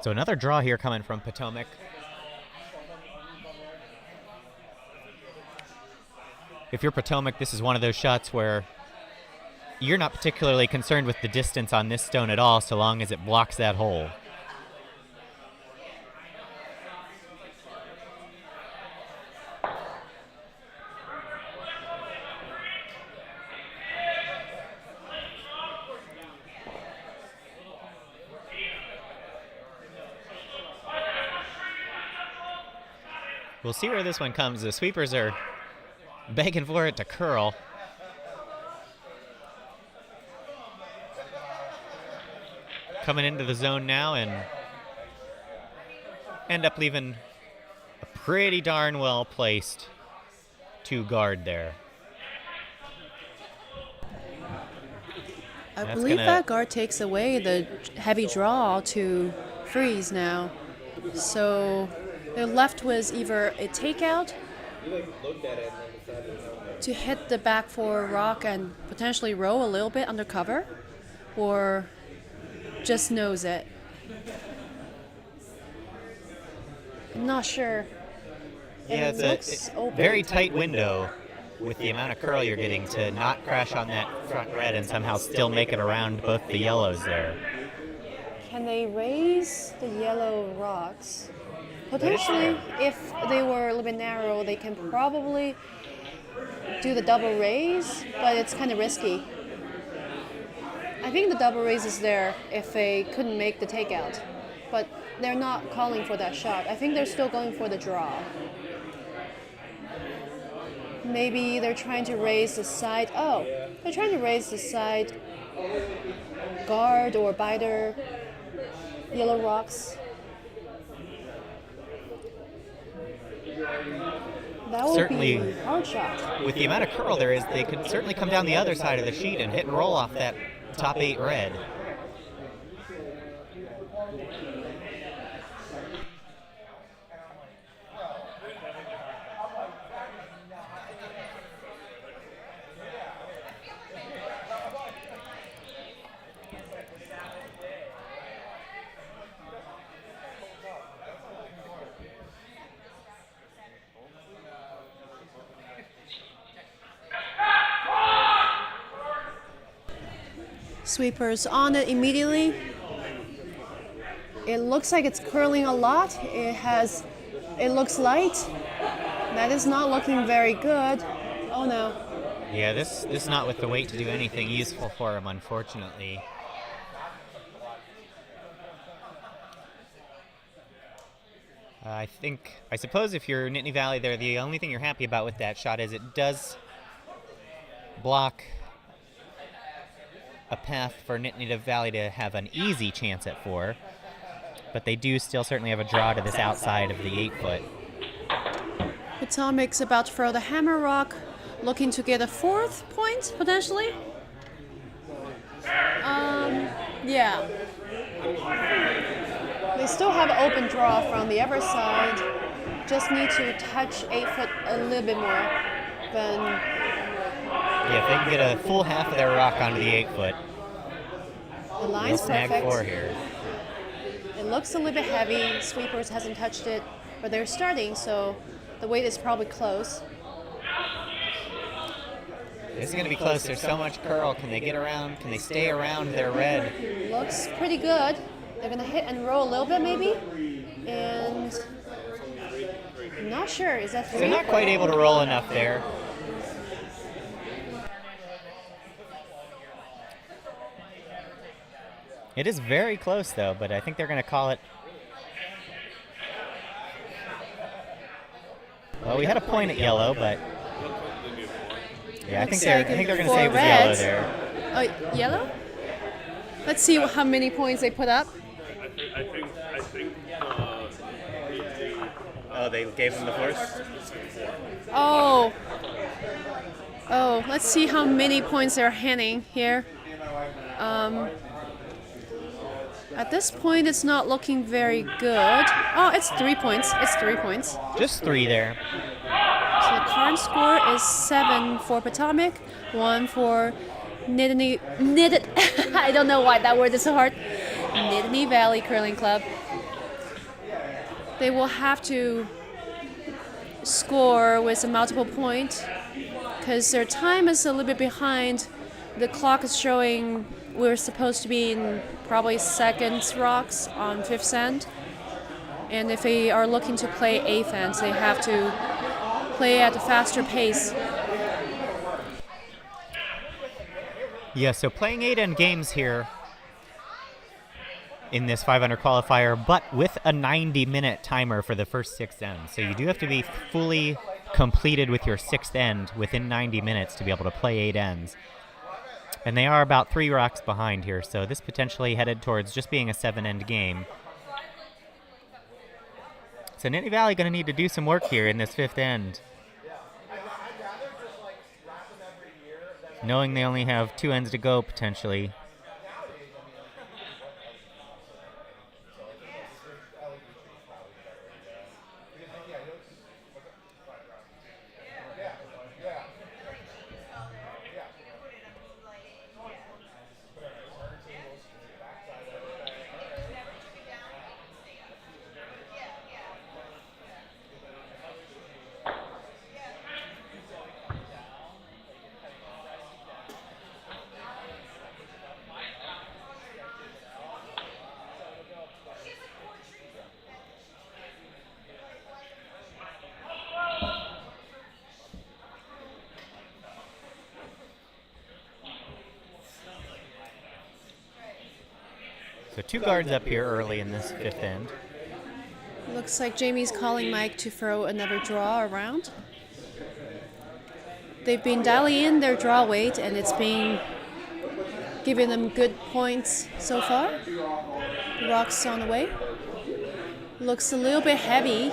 So another draw here coming from Potomac. If you're Potomac, this is one of those shots where you're not particularly concerned with the distance on this stone at all, so long as it blocks that hole. We'll see where this one comes. The sweepers are begging for it to curl. Coming into the zone now and end up leaving a pretty darn well placed 2 guard there. I believe that guard takes away the heavy draw to freeze now. So they're left with either a takeout to hit the back 4 rock and potentially roll a little bit under cover, or just nose it. I'm not sure. Yeah, it's a very tight window with the amount of curl you're getting to not crash on that front red and somehow still make it around both the yellows there. Can they raise the yellow rocks? Potentially, if they were a little bit narrow, they can probably do the double raise, but it's kind of risky. I think the double raise is there if they couldn't make the takeout, but they're not calling for that shot. I think they're still going for the draw. Maybe they're trying to raise the side. Oh, they're trying to raise the side guard or biter yellow rocks. That would Certainly, be a hard shot. With the amount of curl there is, they could certainly come down the other side of the sheet and hit and roll off that top 8 red. Sweepers on it immediately. It looks like it's curling a lot. It looks light. That is not looking very good. Oh no. Yeah, this not with the weight to do anything useful for him, unfortunately. I suppose if you're Nittany Valley there, the only thing you're happy about with that shot is it does block a path for Nittany Valley to have an easy chance at 4, but they do still certainly have a draw to this outside of the 8-foot. Potomac's about to throw the hammer rock, looking to get a 4th point, potentially. Yeah. They still have an open draw from the other side. Just need to touch 8-foot a little bit more than... Yeah, if they can get a full half of their rock onto the 8-foot, the line's snag perfect. 4 here. It looks a little bit heavy. Sweepers hasn't touched it, but they're starting, so the weight is probably close. This is going to be close. There's so much curl. Can they get around? Can they stay around their red? Looks pretty good. They're going to hit and roll a little bit, maybe. And I'm not sure. Is that 3? So not quite able to roll enough there. It is very close, though, but I think they're going to call it. Well, we had a point at yellow, but yeah, I think they're going to say it was yellow there. Oh, yellow? Let's see how many points they put up. I think. Oh, they gave them the force? Oh, let's see how many points they're handing here. At this point, it's not looking very good. Oh, it's 3 points. It's 3 points. Just 3 there. So the current score is 7 for Potomac, 1 for Nittany. I don't know why that word is so hard. Nittany Valley Curling Club. They will have to score with a multiple point because their time is a little bit behind. The clock is showing we're supposed to be in probably seconds rocks on 5th end. And if they are looking to play 8th ends, they have to play at a faster pace. Yeah, so playing 8-end games here in this 5-under qualifier, but with a 90-minute timer for the first 6 ends. So you do have to be fully completed with your 6th end within 90 minutes to be able to play 8 ends. And they are about 3 rocks behind here, so this potentially headed towards just being a 7-end game. So Nittany Valley going to need to do some work here in this 5th end, knowing they only have 2 ends to go potentially. So 2 guards up here early in this 5th end. Looks like Jamie's calling Mike to throw another draw around. They've been dialing in their draw weight, and it's been giving them good points so far. The rock's on the way. Looks a little bit heavy.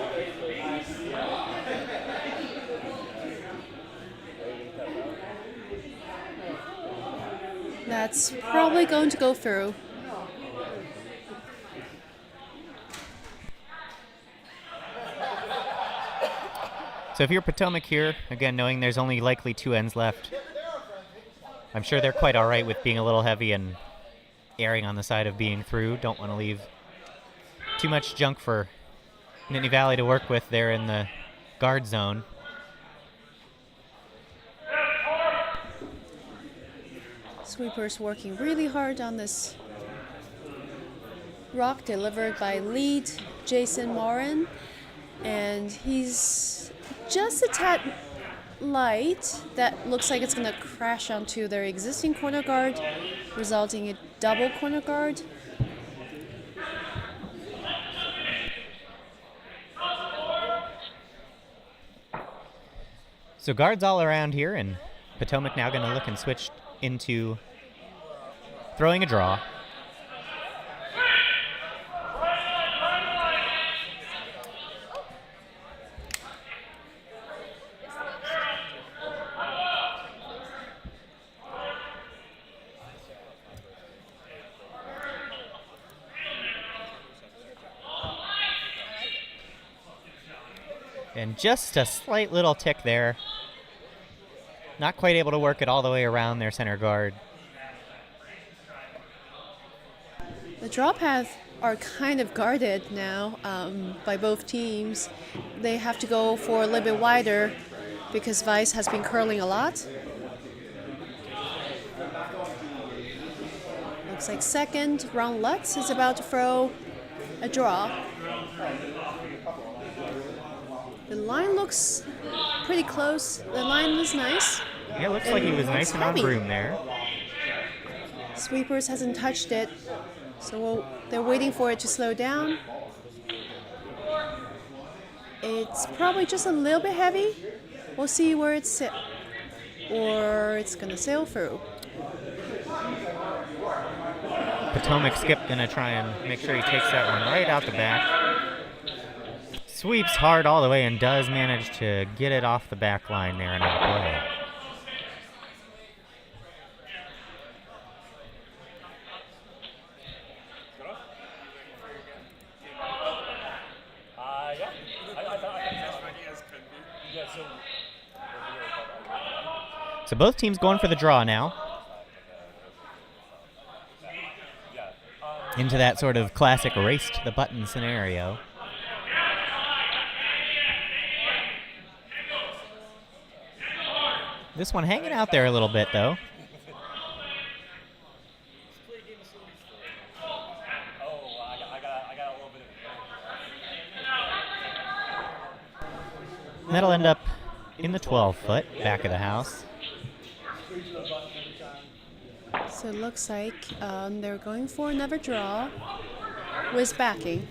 That's probably going to go through. So if you're Potomac here, again, knowing there's only likely 2 ends left, I'm sure they're quite all right with being a little heavy and erring on the side of being through. Don't want to leave too much junk for Nittany Valley to work with there in the guard zone. Sweeper's working really hard on this rock delivered by lead Jason Morin, and he's just a tad light. That looks like it's going to crash onto their existing corner guard, resulting in double corner guard. So guards all around here, and Potomac now going to look and switch into throwing a draw. And just a slight little tick there. Not quite able to work it all the way around their center guard. The draw paths are kind of guarded now by both teams. They have to go for a little bit wider because Weiss has been curling a lot. Looks like second, Ron Lutz is about to throw a draw. The looks pretty close. The line was nice. Yeah, it looks like he was nice and on heavy. broom there. Sweepers hasn't touched it, so they're waiting for it to slow down. It's probably just a little bit heavy. We'll see where it's sit, or it's gonna sail through. Potomac Skip gonna try and make sure he takes that one right out the back. Sweeps hard all the way and does manage to get it off the back line there and out of play. So both teams going for the draw now. Into that sort of classic race to the button scenario. This one hanging out there a little bit, though. That'll end up in the 12-foot, back of the house. So it looks like they're going for another draw with backing.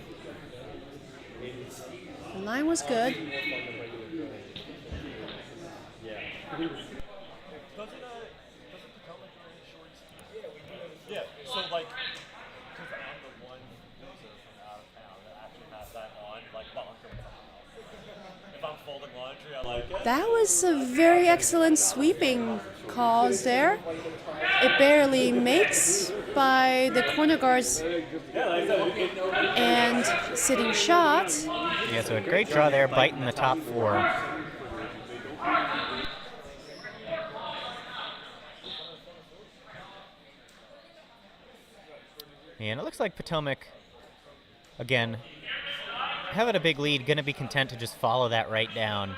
The line was good. Yeah, so like, because I'm the one loser from out of town that actually has that on, like bunker. If I'm folding laundry, I like it. That was a very excellent sweeping calls there. It barely makes by the corner guards and sitting shot. Yeah, so a great draw there, biting the top four. And it looks like Potomac, again, having a big lead, going to be content to just follow that right down.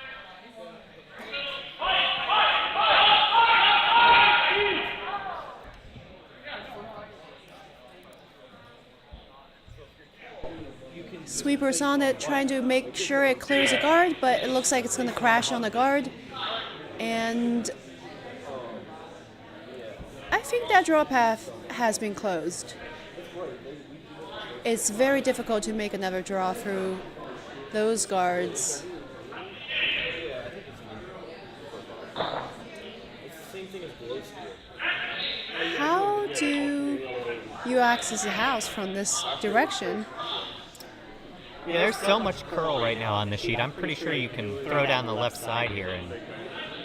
Sweepers on it, trying to make sure it clears the guard, but it looks like it's going to crash on the guard. And I think that draw path has been closed. It's very difficult to make another draw through those guards. How do you access the house from this direction? Yeah, there's so much curl right now on the sheet. I'm pretty sure you can throw down the left side here and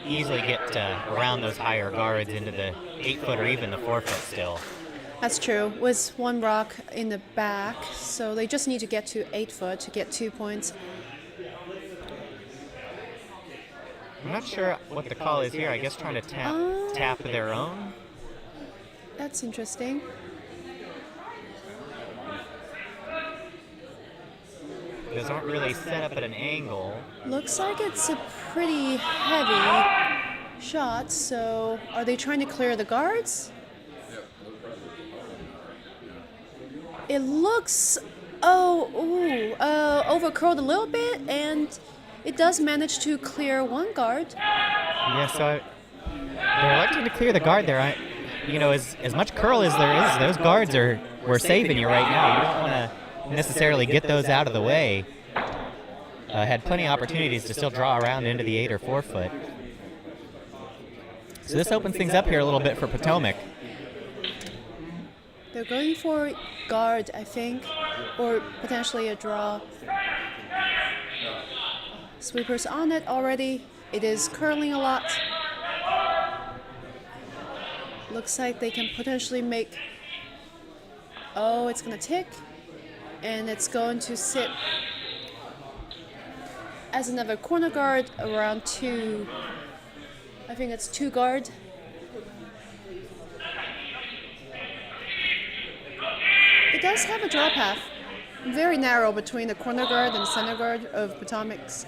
easily get around those higher guards into the 8-foot or even the 4-foot still. That's true. With one rock in the back, so they just need to get to 8-foot to get 2 points. I'm not sure what the call is here. I guess trying to tap their own. That's interesting. Those aren't really set up at an angle. Looks like it's a pretty heavy shot, so are they trying to clear the guards? It looks, overcurled a little bit, and it does manage to clear one guard. Yeah, so they're electing to clear the guard there. As much curl as there is, those guards we're saving you right now. You don't want to necessarily get those out of the way. Had plenty of opportunities to still draw around into the 8 or 4 foot. So this opens things up here a little bit for Potomac. They're going for guard, I think, or potentially a draw. Sweepers on it already. It is curling a lot. Looks like they can potentially make... Oh, it's going to tick. And it's going to sit as another corner guard around 2. I think it's 2 guard. It does have a draw path, very narrow between the corner guard and the center guard of Potomac's.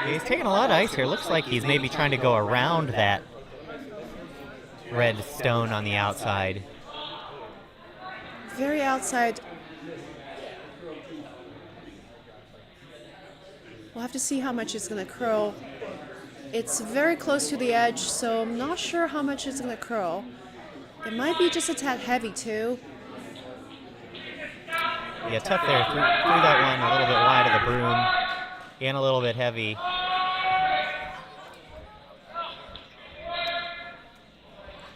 He's taking a lot of ice here. Looks like he's maybe trying to go around that red stone on the outside. Very outside. We'll have to see how much it's going to curl. It's very close to the edge, so I'm not sure how much it's going to curl. It might be just a tad heavy too. Yeah, tough there. Threw that one a little bit wide of the broom and a little bit heavy.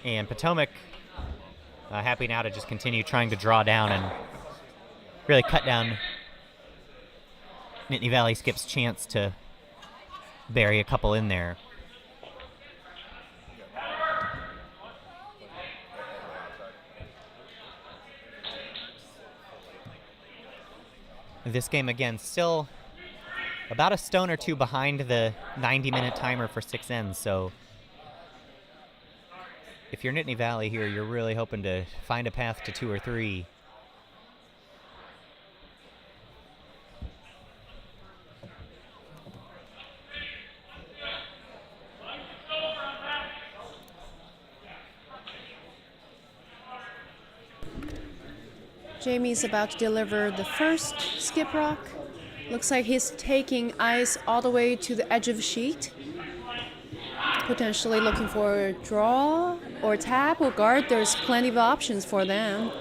And Potomac happy now to just continue trying to draw down and really cut down Nittany Valley Skip's chance to bury a couple in there. This game, again, still about a stone or two behind the 90-minute timer for 6 ends, so if you're Nittany Valley here, you're really hoping to find a path to 2 or 3. Jamie's about to deliver the first skip rock. Looks like he's taking ice all the way to the edge of the sheet. Potentially looking for a draw or tap or guard. There's plenty of options for them.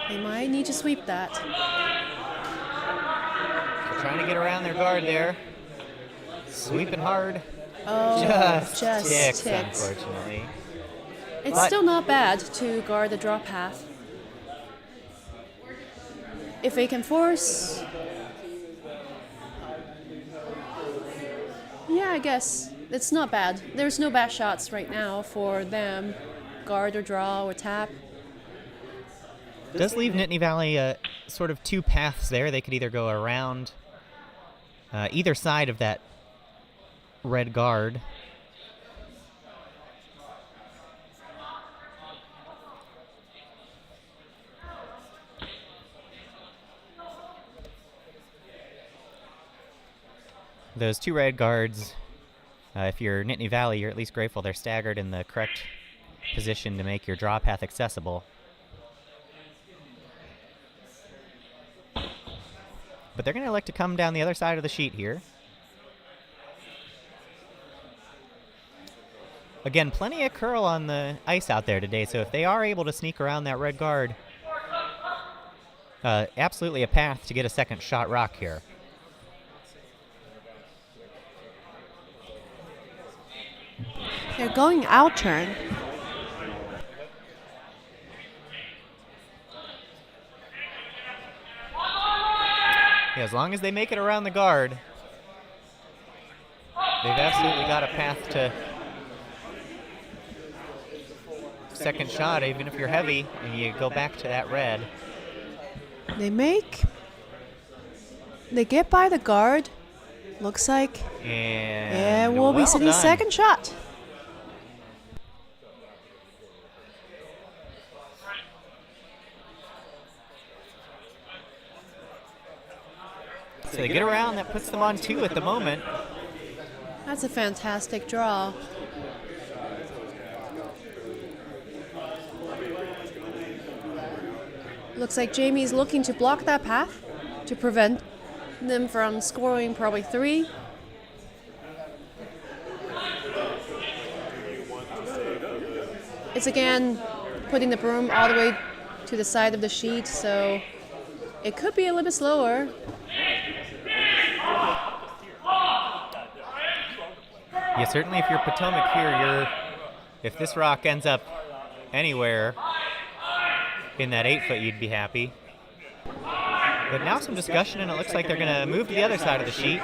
They might need to sweep that. They're trying to get around their guard there. Sweeping hard. Oh, just ticks, ticked. unfortunately. It's still not bad to guard the draw path. If they can force... Yeah, I guess. It's not bad. There's no bad shots right now for them. Guard or draw or tap. Does leave Nittany Valley sort of 2 paths there. They could either go around either side of that red guard. Those 2 red guards, if you're Nittany Valley, you're at least grateful they're staggered in the correct position to make your draw path accessible. But they're going to elect to come down the other side of the sheet here. Again, plenty of curl on the ice out there today, so if they are able to sneak around that red guard, absolutely a path to get a second shot rock here. They're going out turn. Yeah, as long as they make it around the guard, they've absolutely got a path to second shot, even if you're heavy and you go back to that red. They get by the guard. Looks like. And we'll be well sitting done. second shot. So they get around, that puts them on 2 at the moment. That's a fantastic draw. Looks like Jamie's looking to block that path to prevent them from scoring probably 3. It's again putting the broom all the way to the side of the sheet, so it could be a little bit slower. Yeah, certainly if you're Potomac here, if this rock ends up anywhere in that 8-foot, you'd be happy. But now some discussion, and it looks like they're going to move to the other side of the sheet.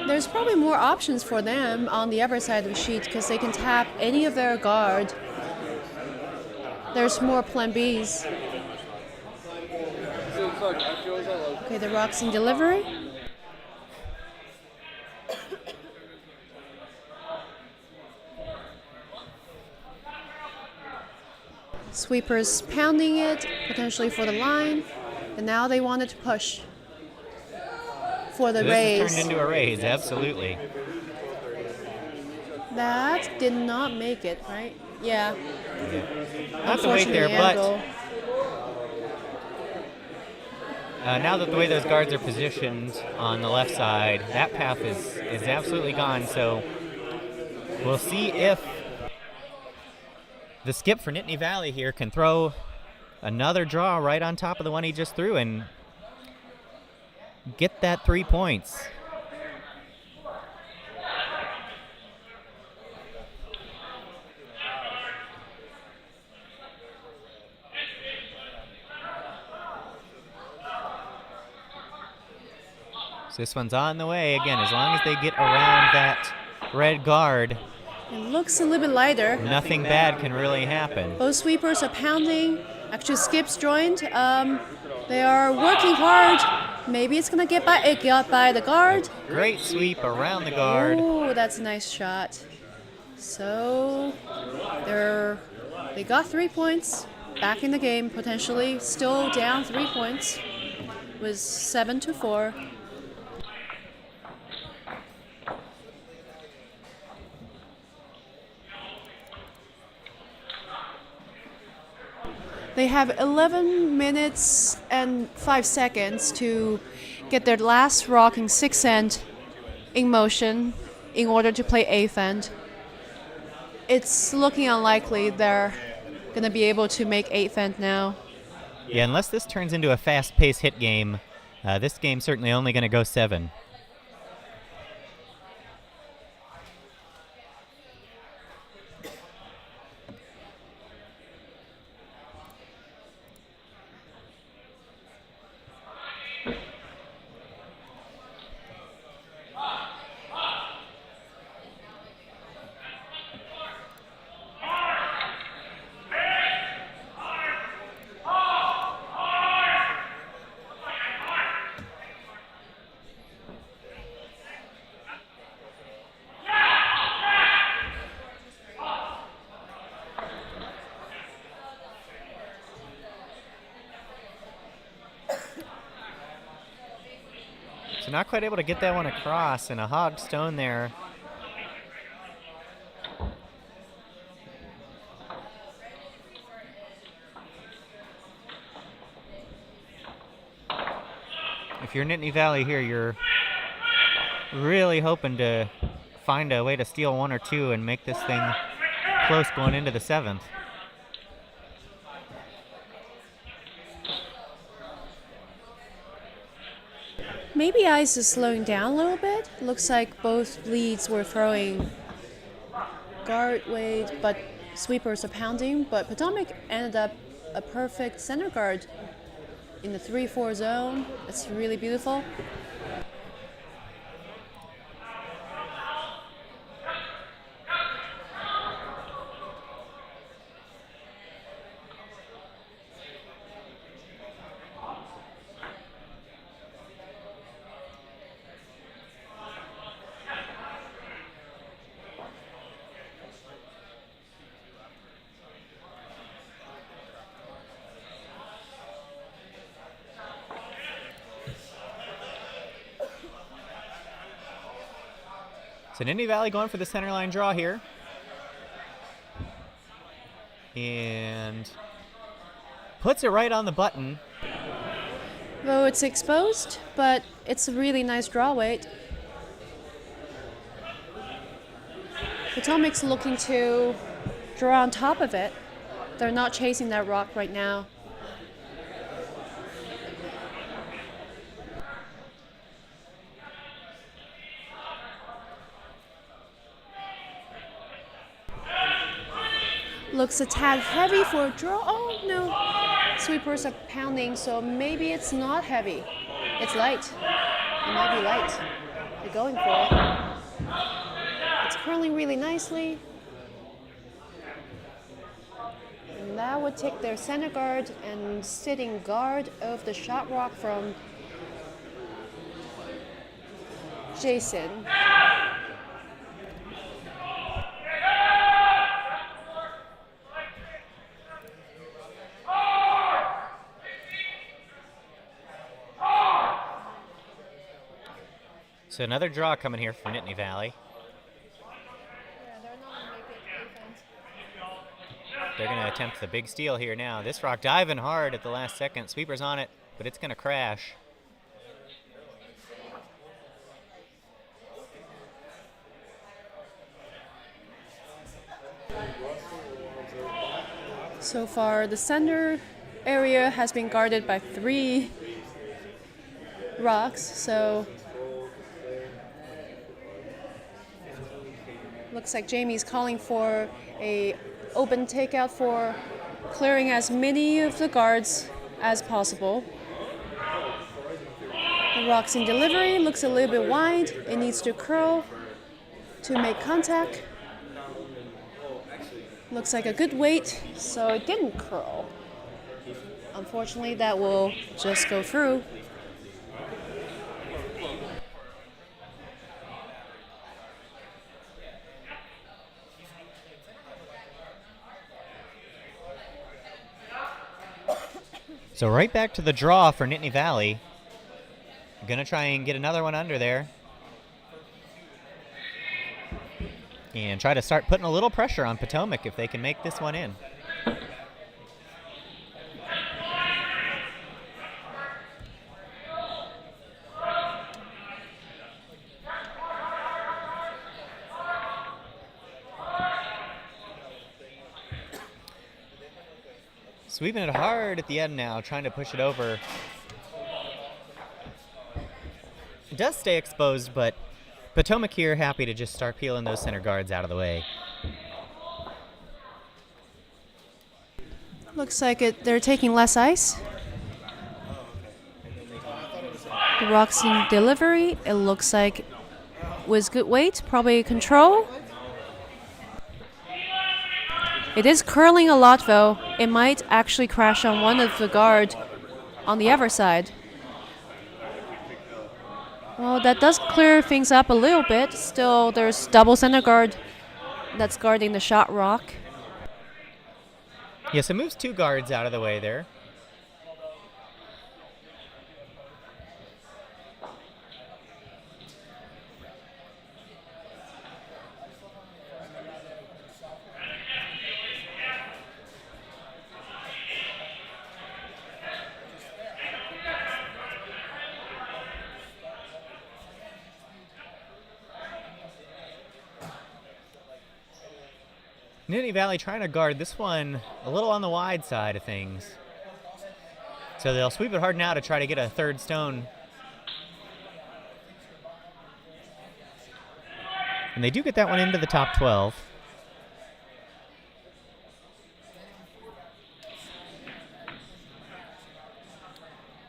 There's probably more options for them on the other side of the sheet because they can tap any of their guard. There's more plan Bs. Okay, the rock's in delivery. Sweepers pounding it, potentially for the line, and now they wanted to push for the raise. This has turned into a raise, absolutely. That did not make it, right? Yeah. Not the weight there, Unfortunately, but angle. now that the way those guards are positioned on the left side, that path is absolutely gone. So we'll see if the skip for Nittany Valley here can throw another draw right on top of the one he just threw and get that 3 points. So this one's on the way again. As long as they get around that red guard, It looks a little bit lighter. nothing bad can really happen. Both sweepers are pounding. Actually, skips joined. They are working hard. Maybe it's gonna get by. It got by the guard. Great sweep around the guard. Oh, that's a nice shot. So they got 3 points. Back in the game potentially. Still down 3 points. It was 7-4. They have 11 minutes and 5 seconds to get their last rock in 6th end in motion in order to play 8th end. It's looking unlikely they're going to be able to make 8th end now. Yeah, unless this turns into a fast-paced hit game, this game's certainly only going to go 7. So not quite able to get that one across, and a hog stone there. If you're Nittany Valley here, you're really hoping to find a way to steal 1 or 2 and make this thing close going into the 7th. Maybe ice is slowing down a little bit. Looks like both leads were throwing guard weight, but sweepers are pounding. But Potomac ended up a perfect center guard in the 3-4 zone. It's really beautiful. So Nittany Valley going for the center line draw here. And puts it right on the button. Though it's exposed, but it's a really nice draw weight. Potomac's looking to draw on top of it. They're not chasing that rock right now. Looks a tad heavy for a draw. Oh no, sweepers are pounding, so maybe it's not heavy. It's light. It might be light. They're going for it. It's curling really nicely. And that would take their center guard and sitting guard of the shot rock from Jason. So another draw coming here from Nittany Valley. Yeah, they're They're going to attempt the big steal here now. This rock diving hard at the last second. Sweeper's on it, but it's going to crash. So far, the center area has been guarded by 3 rocks, so looks like Jamie's calling for a open takeout for clearing as many of the guards as possible. The rocks in delivery looks a little bit wide. It needs to curl to make contact. Looks like a good weight, so it didn't curl. Unfortunately, that will just go through. So right back to the draw for Nittany Valley. Gonna try and get another one under there. And try to start putting a little pressure on Potomac if they can make this one in. Sweeping it hard at the end now, trying to push it over. It does stay exposed, but Potomac here happy to just start peeling those center guards out of the way. Looks like they're taking less ice. The rocks in delivery, it looks like with good weight, probably control. It is curling a lot though. It might actually crash on one of the guard on the other side. Well, that does clear things up a little bit. Still, there's double center guard that's guarding the shot rock. Yes, it moves 2 guards out of the way there. Nittany Valley trying to guard this one a little on the wide side of things. So they'll sweep it hard now to try to get a third stone. And they do get that one into the top 12.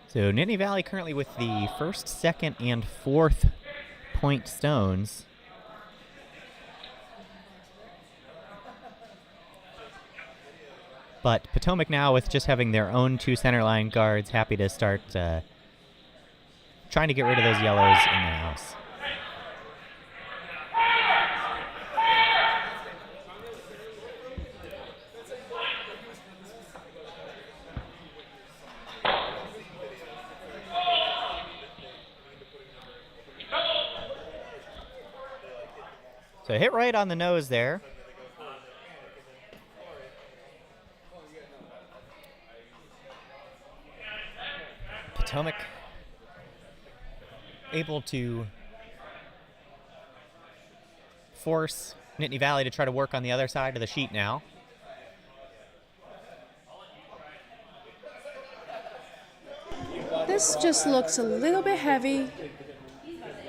So Nittany Valley currently with the first, second, and fourth point stones. But Potomac now with just having their own 2 centerline guards, happy to start trying to get rid of those yellows in the house. So hit right on the nose there. Potomac able to force Nittany Valley to try to work on the other side of the sheet now. This just looks a little bit heavy.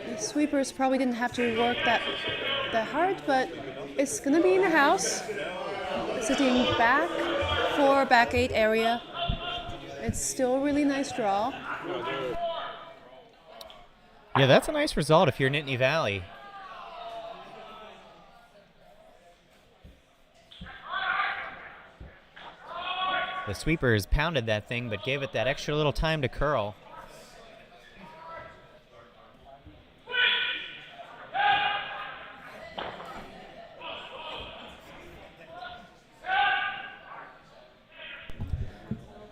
The sweepers probably didn't have to work that hard, but it's gonna be in the house. Sitting back for back 8 area. It's still a really nice draw. Yeah, that's a nice result if you're Nittany Valley. The sweepers pounded that thing, but gave it that extra little time to curl.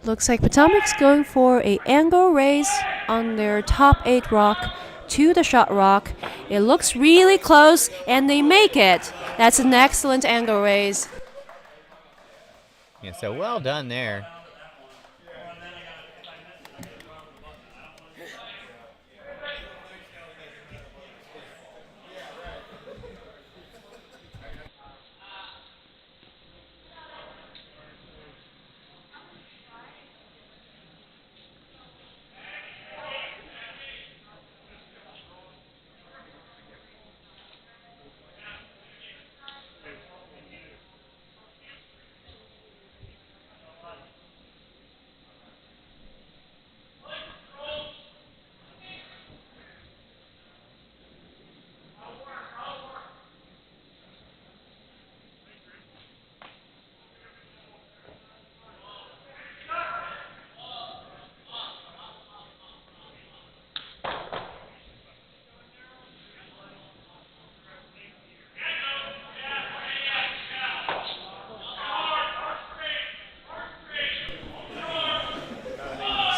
Looks like Potomac's going for an angle raise on their top 8 rock to the shot rock. It looks really close, and they make it. That's an excellent angle raise. Yeah, so well done there.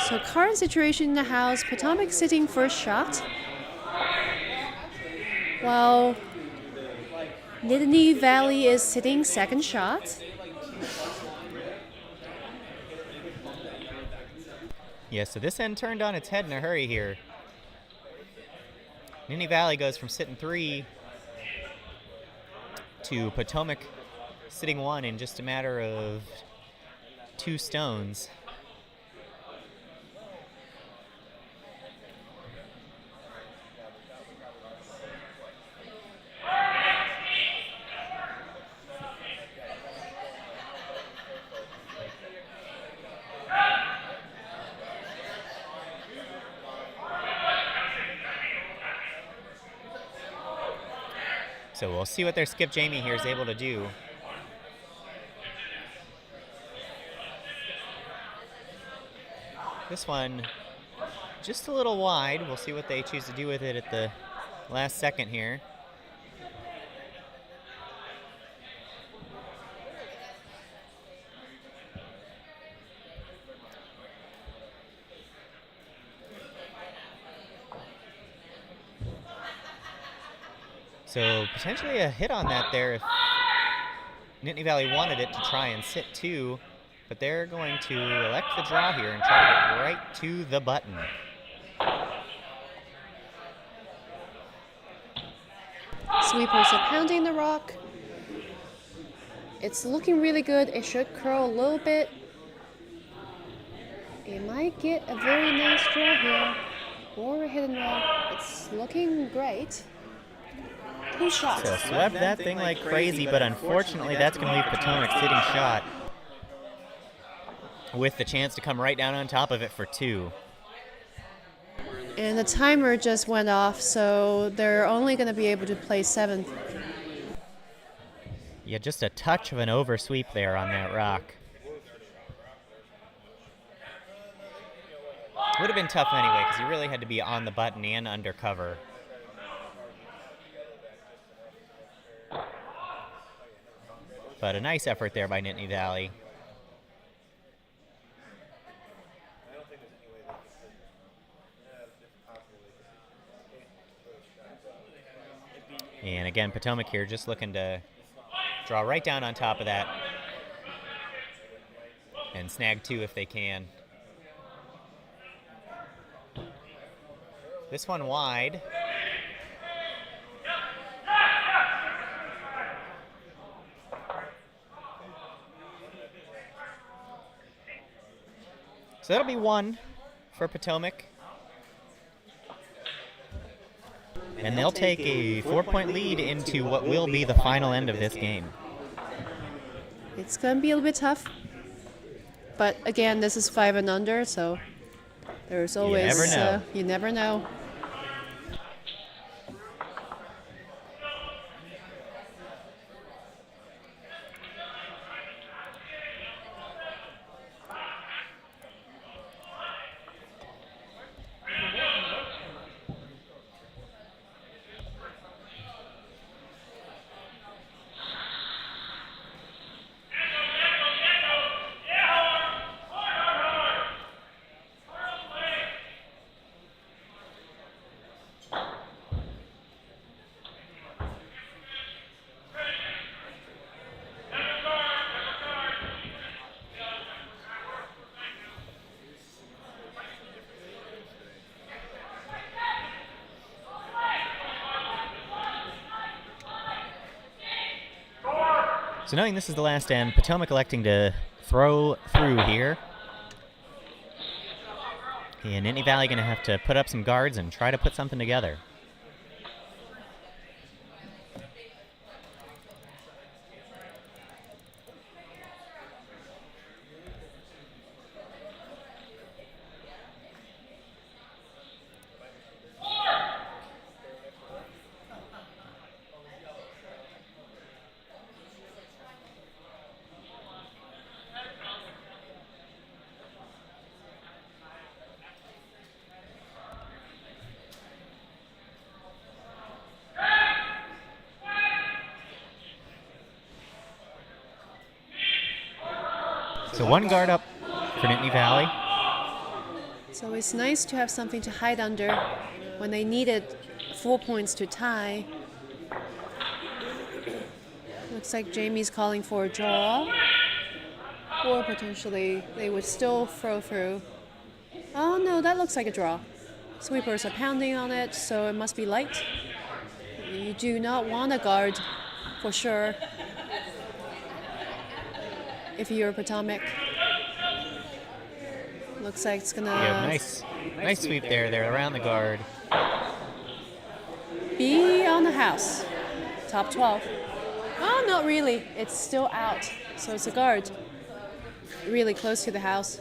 So current situation in the house, Potomac sitting first shot, while Nittany Valley is sitting second shot. Yeah, so this end turned on its head in a hurry here. Nittany Valley goes from sitting 3 to Potomac sitting 1 in just a matter of 2 stones. So we'll see what their skip Jamie here is able to do. This one just a little wide. We'll see what they choose to do with it at the last second here. So potentially a hit on that there if Nittany Valley wanted it to try and sit 2, but they're going to elect the draw here and try to get right to the button. Sweepers are pounding the rock. It's looking really good. It should curl a little bit. It might get a very nice draw here, or a hit and run. It's looking great. 2 shots. So swept that thing like crazy, but unfortunately that's going to leave Potomac sitting shot with the chance to come right down on top of it for 2. And the timer just went off, so they're only going to be able to play 7th. Yeah, just a touch of an oversweep there on that rock. Would have been tough anyway, because you really had to be on the button and under cover. But a nice effort there by Nittany Valley. And again, Potomac here just looking to draw right down on top of that and snag 2 if they can. This one wide. So that'll be 1 for Potomac. And they'll take a 4-point lead into what will be the final end of this game. It's going to be a little bit tough. But again, this is 5 and under, so there's always... never know. You never know. So knowing this is the last end, Potomac electing to throw through here. And Nittany Valley going to have to put up some guards and try to put something together. So one guard up for Nittany Valley. So it's nice to have something to hide under when they needed 4 points to tie. Looks like Jamie's calling for a draw. Or potentially they would still throw through. Oh no, that looks like a draw. Sweepers are pounding on it, so it must be light. You do not want a guard, for sure. If you're Potomac. Looks like it's gonna... Yeah, nice sweep there. They're around the guard. Be on the house. Top 12. Oh, not really. It's still out. So it's a guard. Really close to the house.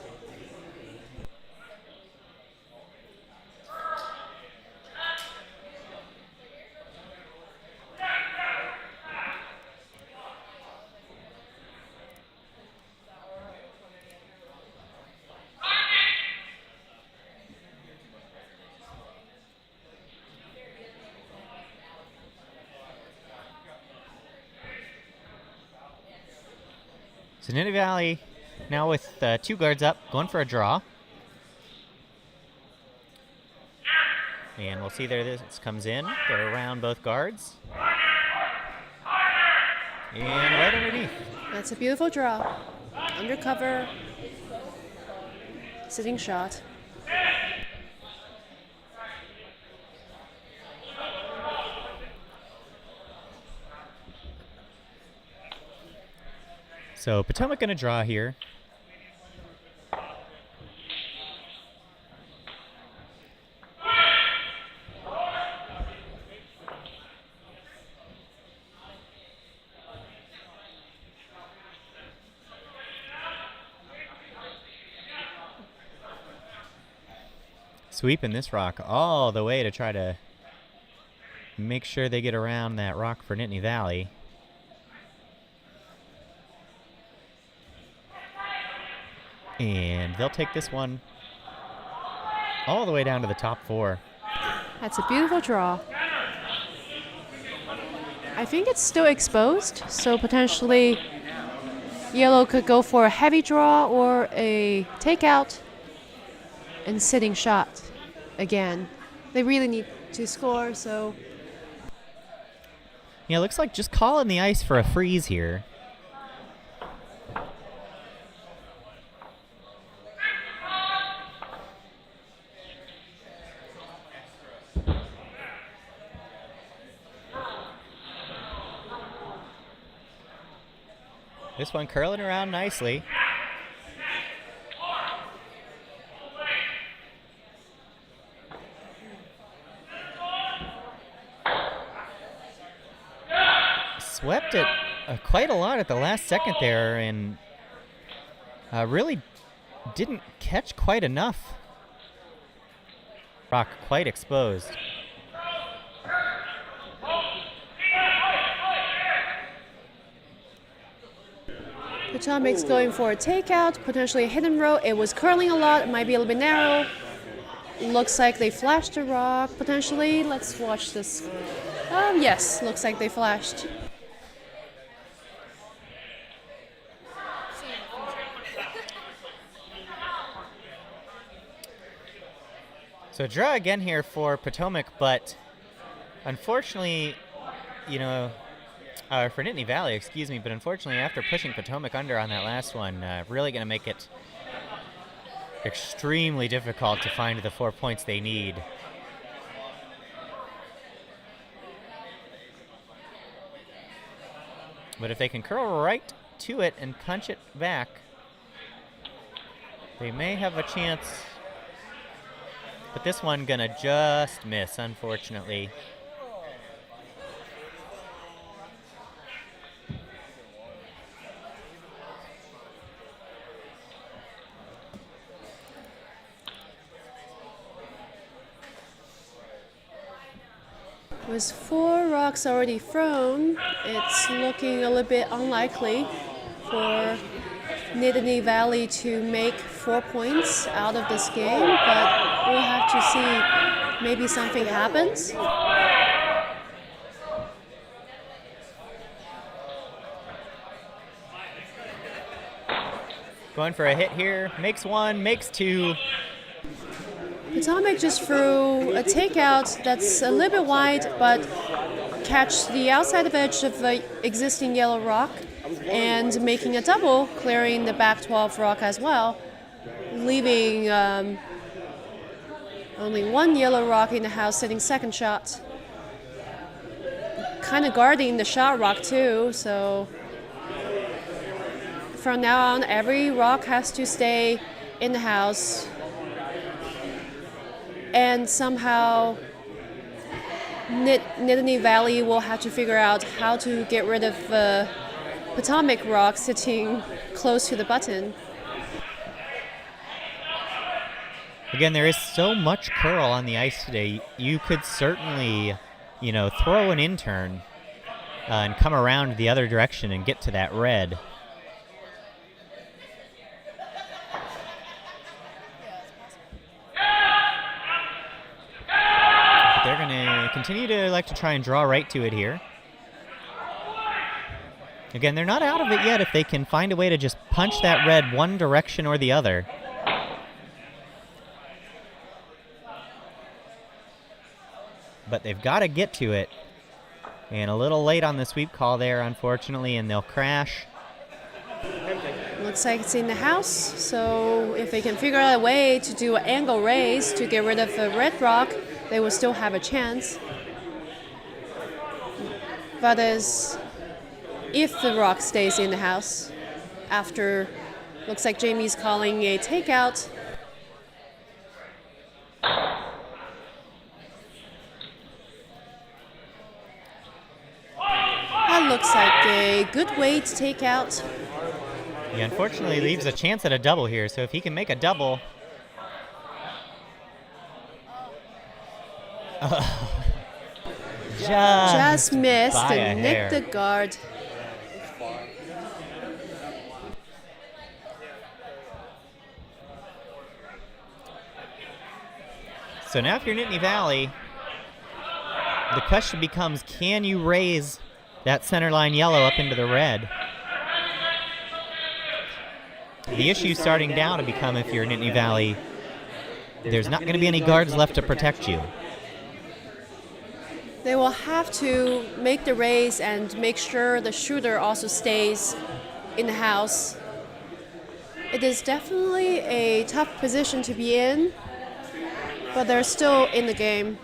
So Nittany Valley now with 2 guards up, going for a draw. And we'll see there this comes in. They're around both guards. And right underneath. That's a beautiful draw. Undercover. Sitting shot. So Potomac going to draw here. Sweeping this rock all the way to try to make sure they get around that rock for Nittany Valley. And they'll take this one all the way down to the top 4. That's a beautiful draw. I think it's still exposed, so potentially yellow could go for a heavy draw or a takeout and sitting shot again. They really need to score, so... Yeah, looks like just calling the ice for a freeze here. This one curling around nicely. Swept it quite a lot at the last second there and really didn't catch quite enough. Rock quite exposed. Potomac's going for a takeout, potentially a hidden row. It was curling a lot. It might be a little bit narrow. Looks like they flashed a rock, potentially. Let's watch this. Yes, looks like they flashed. So draw again here for Potomac, but unfortunately, for Nittany Valley, excuse me, but unfortunately after pushing Potomac under on that last one, really going to make it extremely difficult to find the 4 points they need. But if they can curl right to it and punch it back, they may have a chance. But this one gonna just miss, unfortunately. With 4 rocks already thrown, it's looking a little bit unlikely for Nittany Valley to make 4 points out of this game, but we'll have to see. Maybe something happens. Going for a hit here, makes 1, makes 2. Potomac just threw a takeout that's a little bit wide, but catch the outside edge of the existing yellow rock and making a double, clearing the back 12 rock as well, leaving only 1 yellow rock in the house sitting second shot. Kind of guarding the shot rock too, so from now on every rock has to stay in the house. And somehow Nittany Valley will have to figure out how to get rid of Potomac rock sitting close to the button. Again, there is so much curl on the ice today. You could certainly, throw an in-turn and come around the other direction and get to that red. They're going to continue to like to try and draw right to it here. Again, they're not out of it yet if they can find a way to just punch that red one direction or the other. But they've got to get to it. And a little late on the sweep call there, unfortunately, and they'll crash. Looks like it's in the house, so if they can figure out a way to do an angle raise to get rid of the red rock, they will still have a chance. But if the rock stays in the house, after, looks like Jamie's calling a takeout. That looks like a good way to take out. He unfortunately leaves a chance at a double here, so if he can make a double. Just missed by a and hair. nicked the guard. So now if you're Nittany Valley, the question becomes, can you raise that center line yellow up into the red? The issue starting now to become, if you're Nittany Valley, there's not going to be any guards left to protect you. They will have to make the raise and make sure the shooter also stays in the house. It is definitely a tough position to be in, but they're still in the game.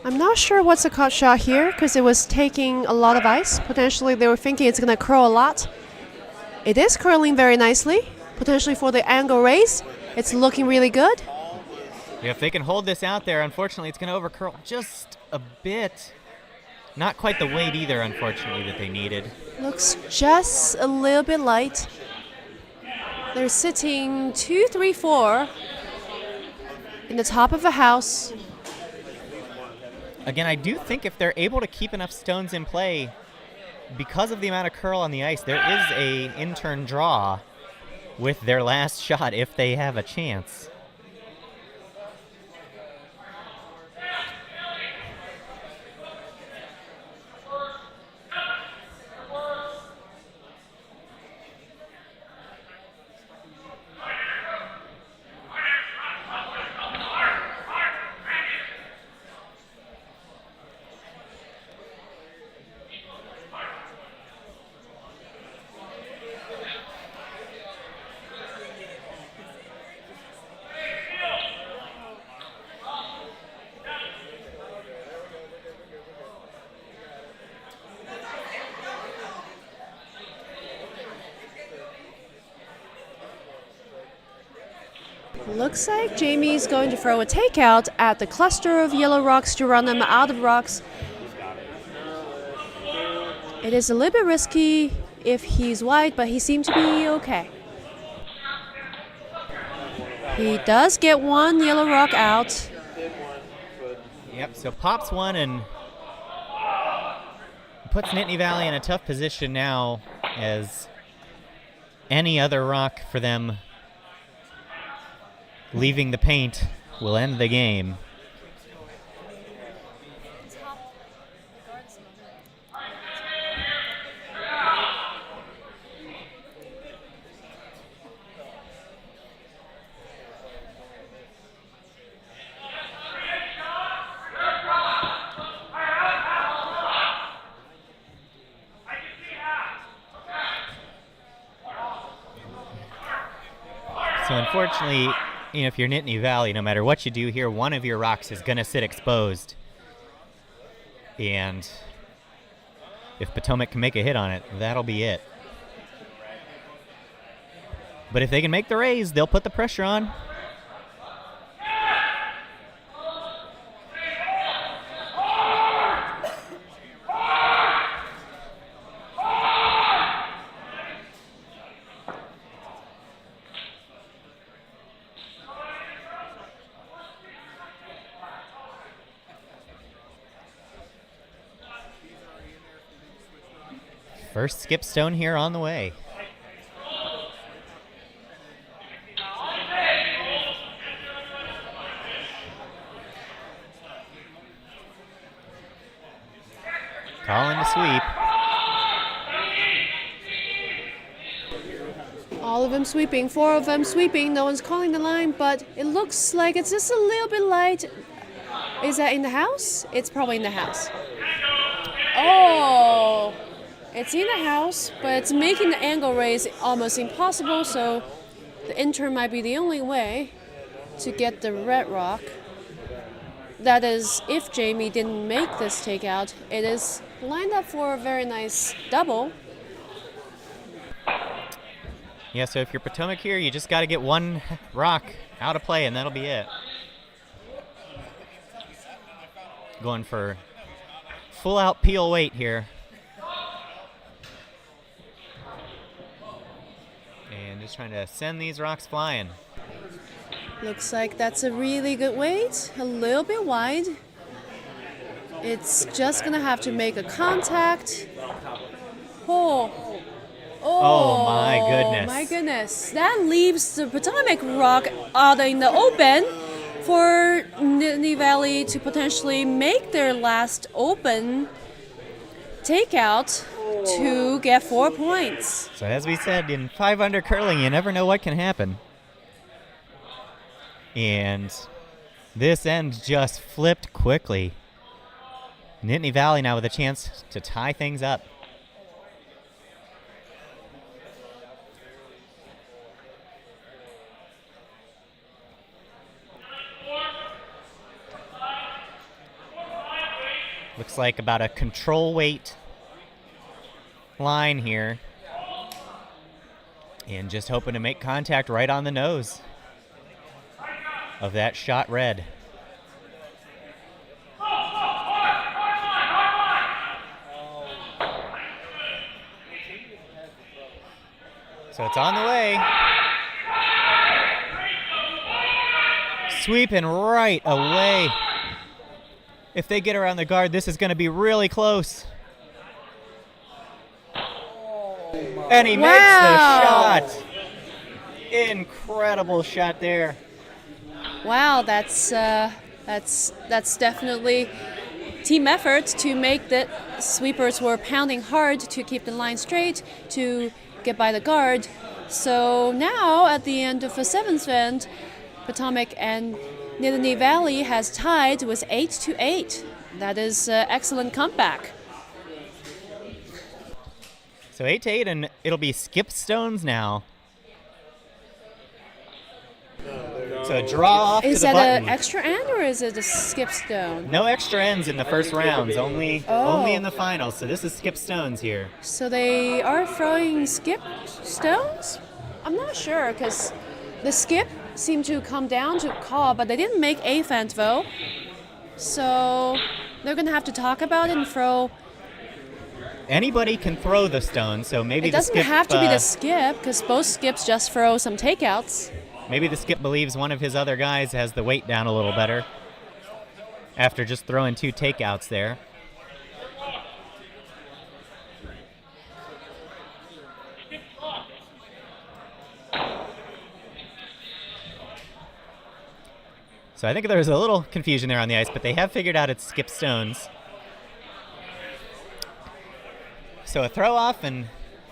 I'm not sure what's the cut shot here because it was taking a lot of ice. Potentially they were thinking it's going to curl a lot. It is curling very nicely. Potentially for the angle raise, it's looking really good. Yeah, if they can hold this out there, unfortunately it's going to overcurl just a bit. Not quite the weight either, unfortunately, that they needed. Looks just a little bit light. They're sitting 2, 3, 4. in the top of a house. Again, I do think if they're able to keep enough stones in play, because of the amount of curl on the ice, there is a in-turn draw with their last shot if they have a chance. Looks like Jamie's going to throw a takeout at the cluster of yellow rocks to run them out of rocks. It is a little bit risky if he's wide, but he seemed to be okay. He does get one yellow rock out. Yep, so pops one and puts Nittany Valley in a tough position now, as any other rock for them leaving the paint will end the game. So unfortunately, if you're Nittany Valley, no matter what you do here, one of your rocks is going to sit exposed. And if Potomac can make a hit on it, that'll be it. But if they can make the raise, they'll put the pressure on. First skip stone here on the way. Calling to sweep. All of them sweeping, 4 of them sweeping. No one's calling the line, but it looks like it's just a little bit light. Is that in the house? It's probably in the house. Oh! It's in the house, but it's making the angle raise almost impossible, so the intern might be the only way to get the red rock. That is, if Jamie didn't make this takeout, it is lined up for a very nice double. Yeah, so if you're Potomac here, you just got to get one rock out of play, and that'll be it. Going for full-out peel weight here. And just trying to send these rocks flying. Looks like that's a really good weight, a little bit wide. It's just gonna have to make a contact. Oh my goodness. My goodness. That leaves the Potomac rock out in the open for Nittany Valley to potentially make their last open takeout to get 4 points. So as we said, in 5-under curling, you never know what can happen. And this end just flipped quickly. Nittany Valley now with a chance to tie things up. Looks like about a control weight line here. And just hoping to make contact right on the nose of that shot red. So it's on the way. Sweeping right away. If they get around the guard, this is going to be really close. And he makes the shot. Incredible shot there. Wow, that's definitely team effort to make the sweepers were pounding hard to keep the line straight to get by the guard. So now at the end of the seventh end, Potomac and Nittany Valley has tied with 8-8. That is an excellent comeback. So 8-8, and it'll be skip stones now. So a draw off Is to the that button. an extra end or is it a skip stone? No extra ends in the first rounds, only in the finals. So this is skip stones here. So they are throwing skip stones? I'm not sure because the skip seemed to come down to call, but they didn't make a fent though. So they're going to have to talk about it and throw. Anybody can throw the stone, so maybe It the doesn't skip, have to be the skip because both skips just throw some takeouts. Maybe the skip believes one of his other guys has the weight down a little better after just throwing 2 takeouts there. So I think there's a little confusion there on the ice, but they have figured out it's skip stones. So a throw off and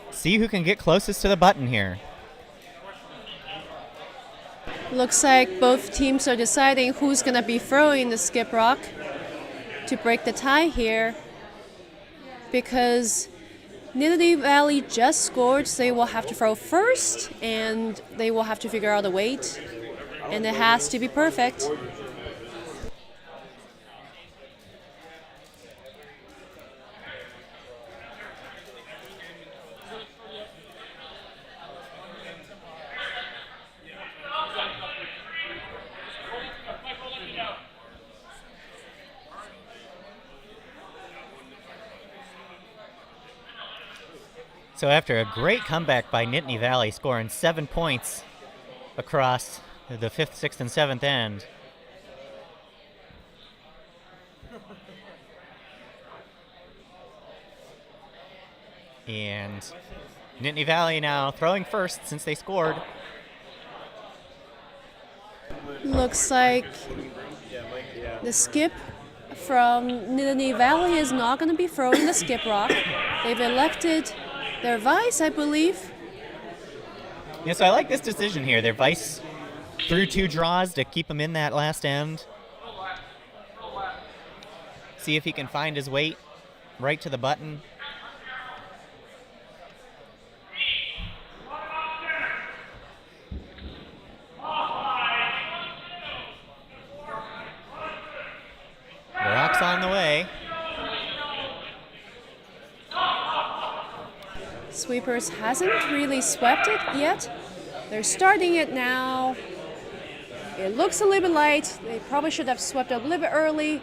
see who can get closest to the button here. Looks like both teams are deciding who's going to be throwing the skip rock to break the tie here because Nittany Valley just scored, so they will have to throw first and they will have to figure out the weight, and it has to be perfect. So after a great comeback by Nittany Valley, scoring 7 points across the 5th, 6th, and 7th end, and Nittany Valley now throwing first since they scored. Looks like the skip from Nittany Valley is not going to be throwing the skip rock. They've elected their vice, I believe. Yeah, so I like this decision here. Their vice threw 2 draws to keep him in that last end. See if he can find his weight right to the button. The rock's on the way. Sweepers hasn't really swept it yet. They're starting it now. It looks a little bit light. They probably should have swept it a little bit early.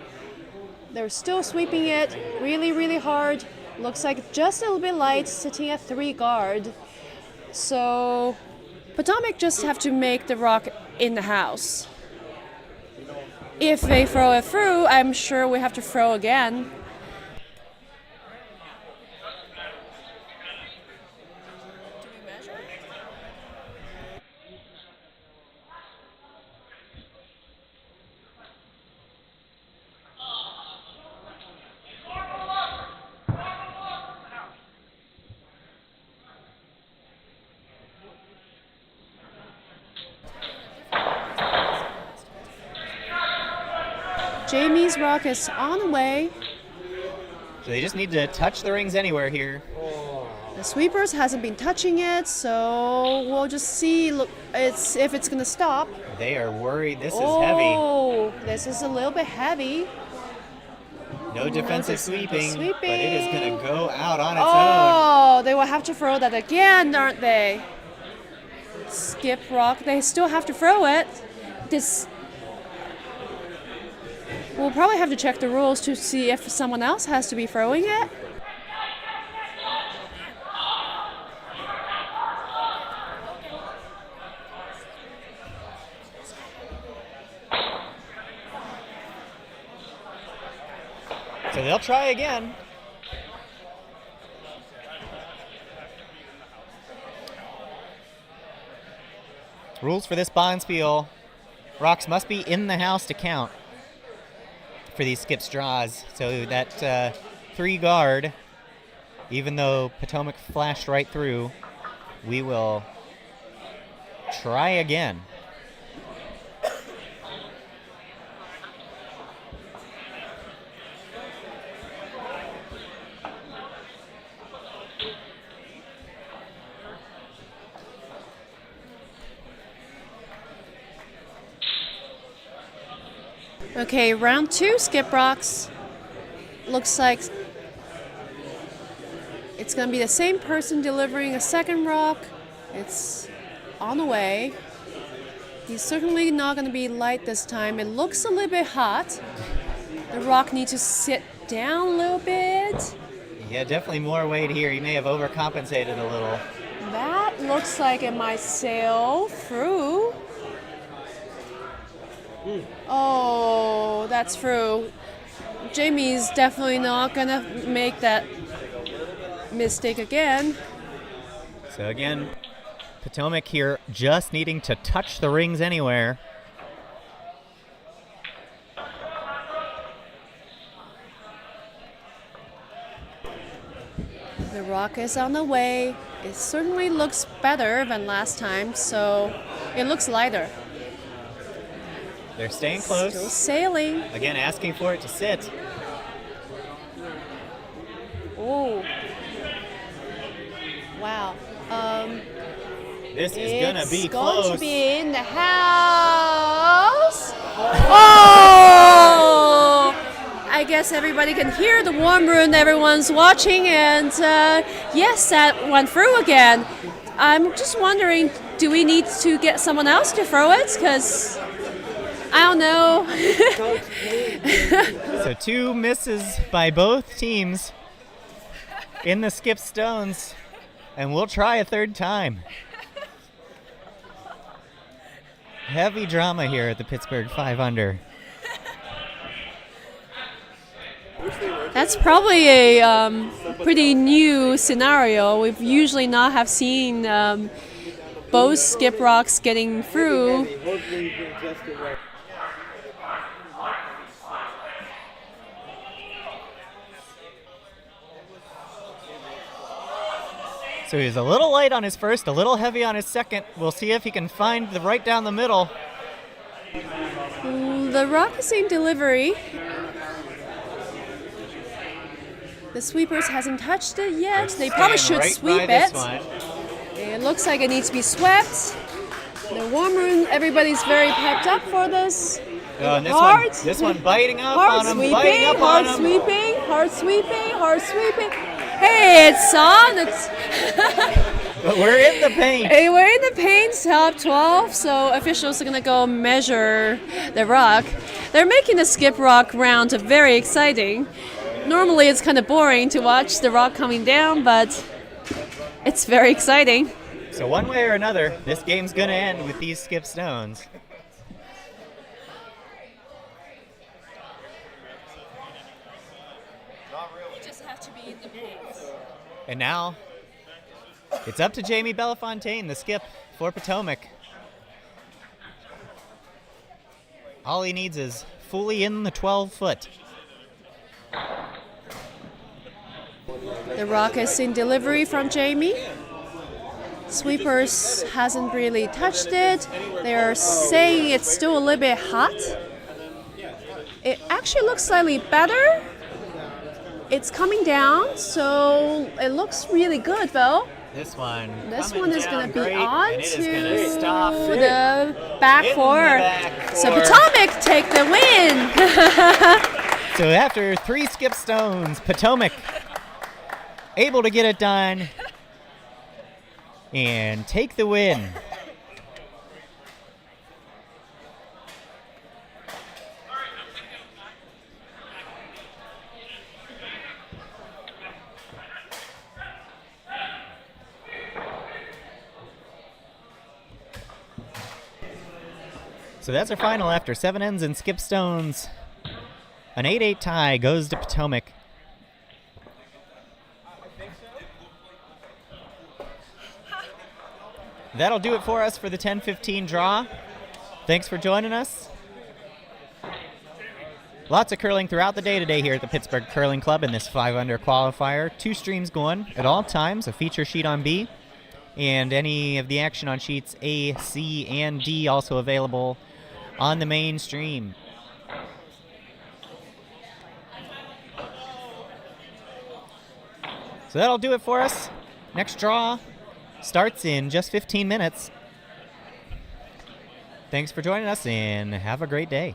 They're still sweeping it really, really hard. Looks like just a little bit light, sitting at 3 guard. So Potomac just have to make the rock in the house. If they throw it through, I'm sure we have to throw again. Jamie's rock is on the way. So they just need to touch the rings anywhere here. The sweepers hasn't been touching it, so we'll just see if it's gonna stop. They are worried. This is heavy. Oh, this is a little bit heavy. No defensive sweeping, but it is going to go out on its own. Oh, they will have to throw that again, aren't they? Skip rock. They still have to throw it. We'll probably have to check the rules to see if someone else has to be throwing it. So they'll try again. Rules for this Bonspiel. Rocks must be in the house to count for these skip straws. So that 3 guard, even though Potomac flashed right through, we will try again. Okay, round 2, skip rocks. Looks like it's going to be the same person delivering a second rock. It's on the way. He's certainly not going to be light this time. It looks a little bit hot. The rock needs to sit down a little bit. Yeah, definitely more weight here. He may have overcompensated a little. That looks like it might sail through. Oh, that's through. Jamie's definitely not going to make that mistake again. So again, Potomac here just needing to touch the rings anywhere. The rock is on the way. It certainly looks better than last time, so it looks lighter. They're staying close. Still sailing. Again, asking for it to sit. Oh. Wow. This is gonna be It's close. going to be in the house. Oh! I guess everybody can hear the warm room. Everyone's watching, and yes, that went through again. I'm just wondering, do we need to get someone else to throw it? Because I don't know. So 2 misses by both teams in the skip stones, and we'll try a third time. Heavy drama here at the Pittsburgh 5-Under. That's probably a pretty new scenario. We've usually not have seen both skip rocks getting through. So he's a little light on his first, a little heavy on his second. We'll see if he can find the right down the middle. The rock is in delivery. The sweepers hasn't touched it yet. They probably should Right sweep by it. this one. It looks like it needs to be swept. The warm room, everybody's very pepped up for this. Oh, and Hard. this one biting up Hard on him, sweeping, biting up hard on him. sweeping, hard sweeping, hard sweeping. Hey, it's on. It's But we're in the paint. Hey, we're in the paint, top 12, so officials are going to go measure the rock. They're making the skip rock round very exciting. Normally it's kind of boring to watch the rock coming down, but it's very exciting. So one way or another, this game's going to end with these skip stones. You just have to be in the paint. And now, it's up to Jamie Belafontaine, the skip for Potomac. All he needs is fully in the 12-foot. The rock is in delivery from Jamie. Sweepers hasn't really touched it. They're saying it's still a little bit hot. It actually looks slightly better. It's coming down, so it looks really good though. This one Is going to be on and it to is gonna stop the back in four. the back So four. Potomac take the win. So after 3 skip stones, Potomac able to get it done and take the win. So that's our final after 7 ends and skip stones. An 8-8 tie goes to Potomac. That'll do it for us for the 10-15 draw. Thanks for joining us. Lots of curling throughout the day today here at the Pittsburgh Curling Club in this 5-Under qualifier. 2 streams going at all times, a feature sheet on B, and any of the action on sheets A, C, and D also available on the main stream. So that'll do it for us. Next draw starts in just 15 minutes. Thanks for joining us and have a great day.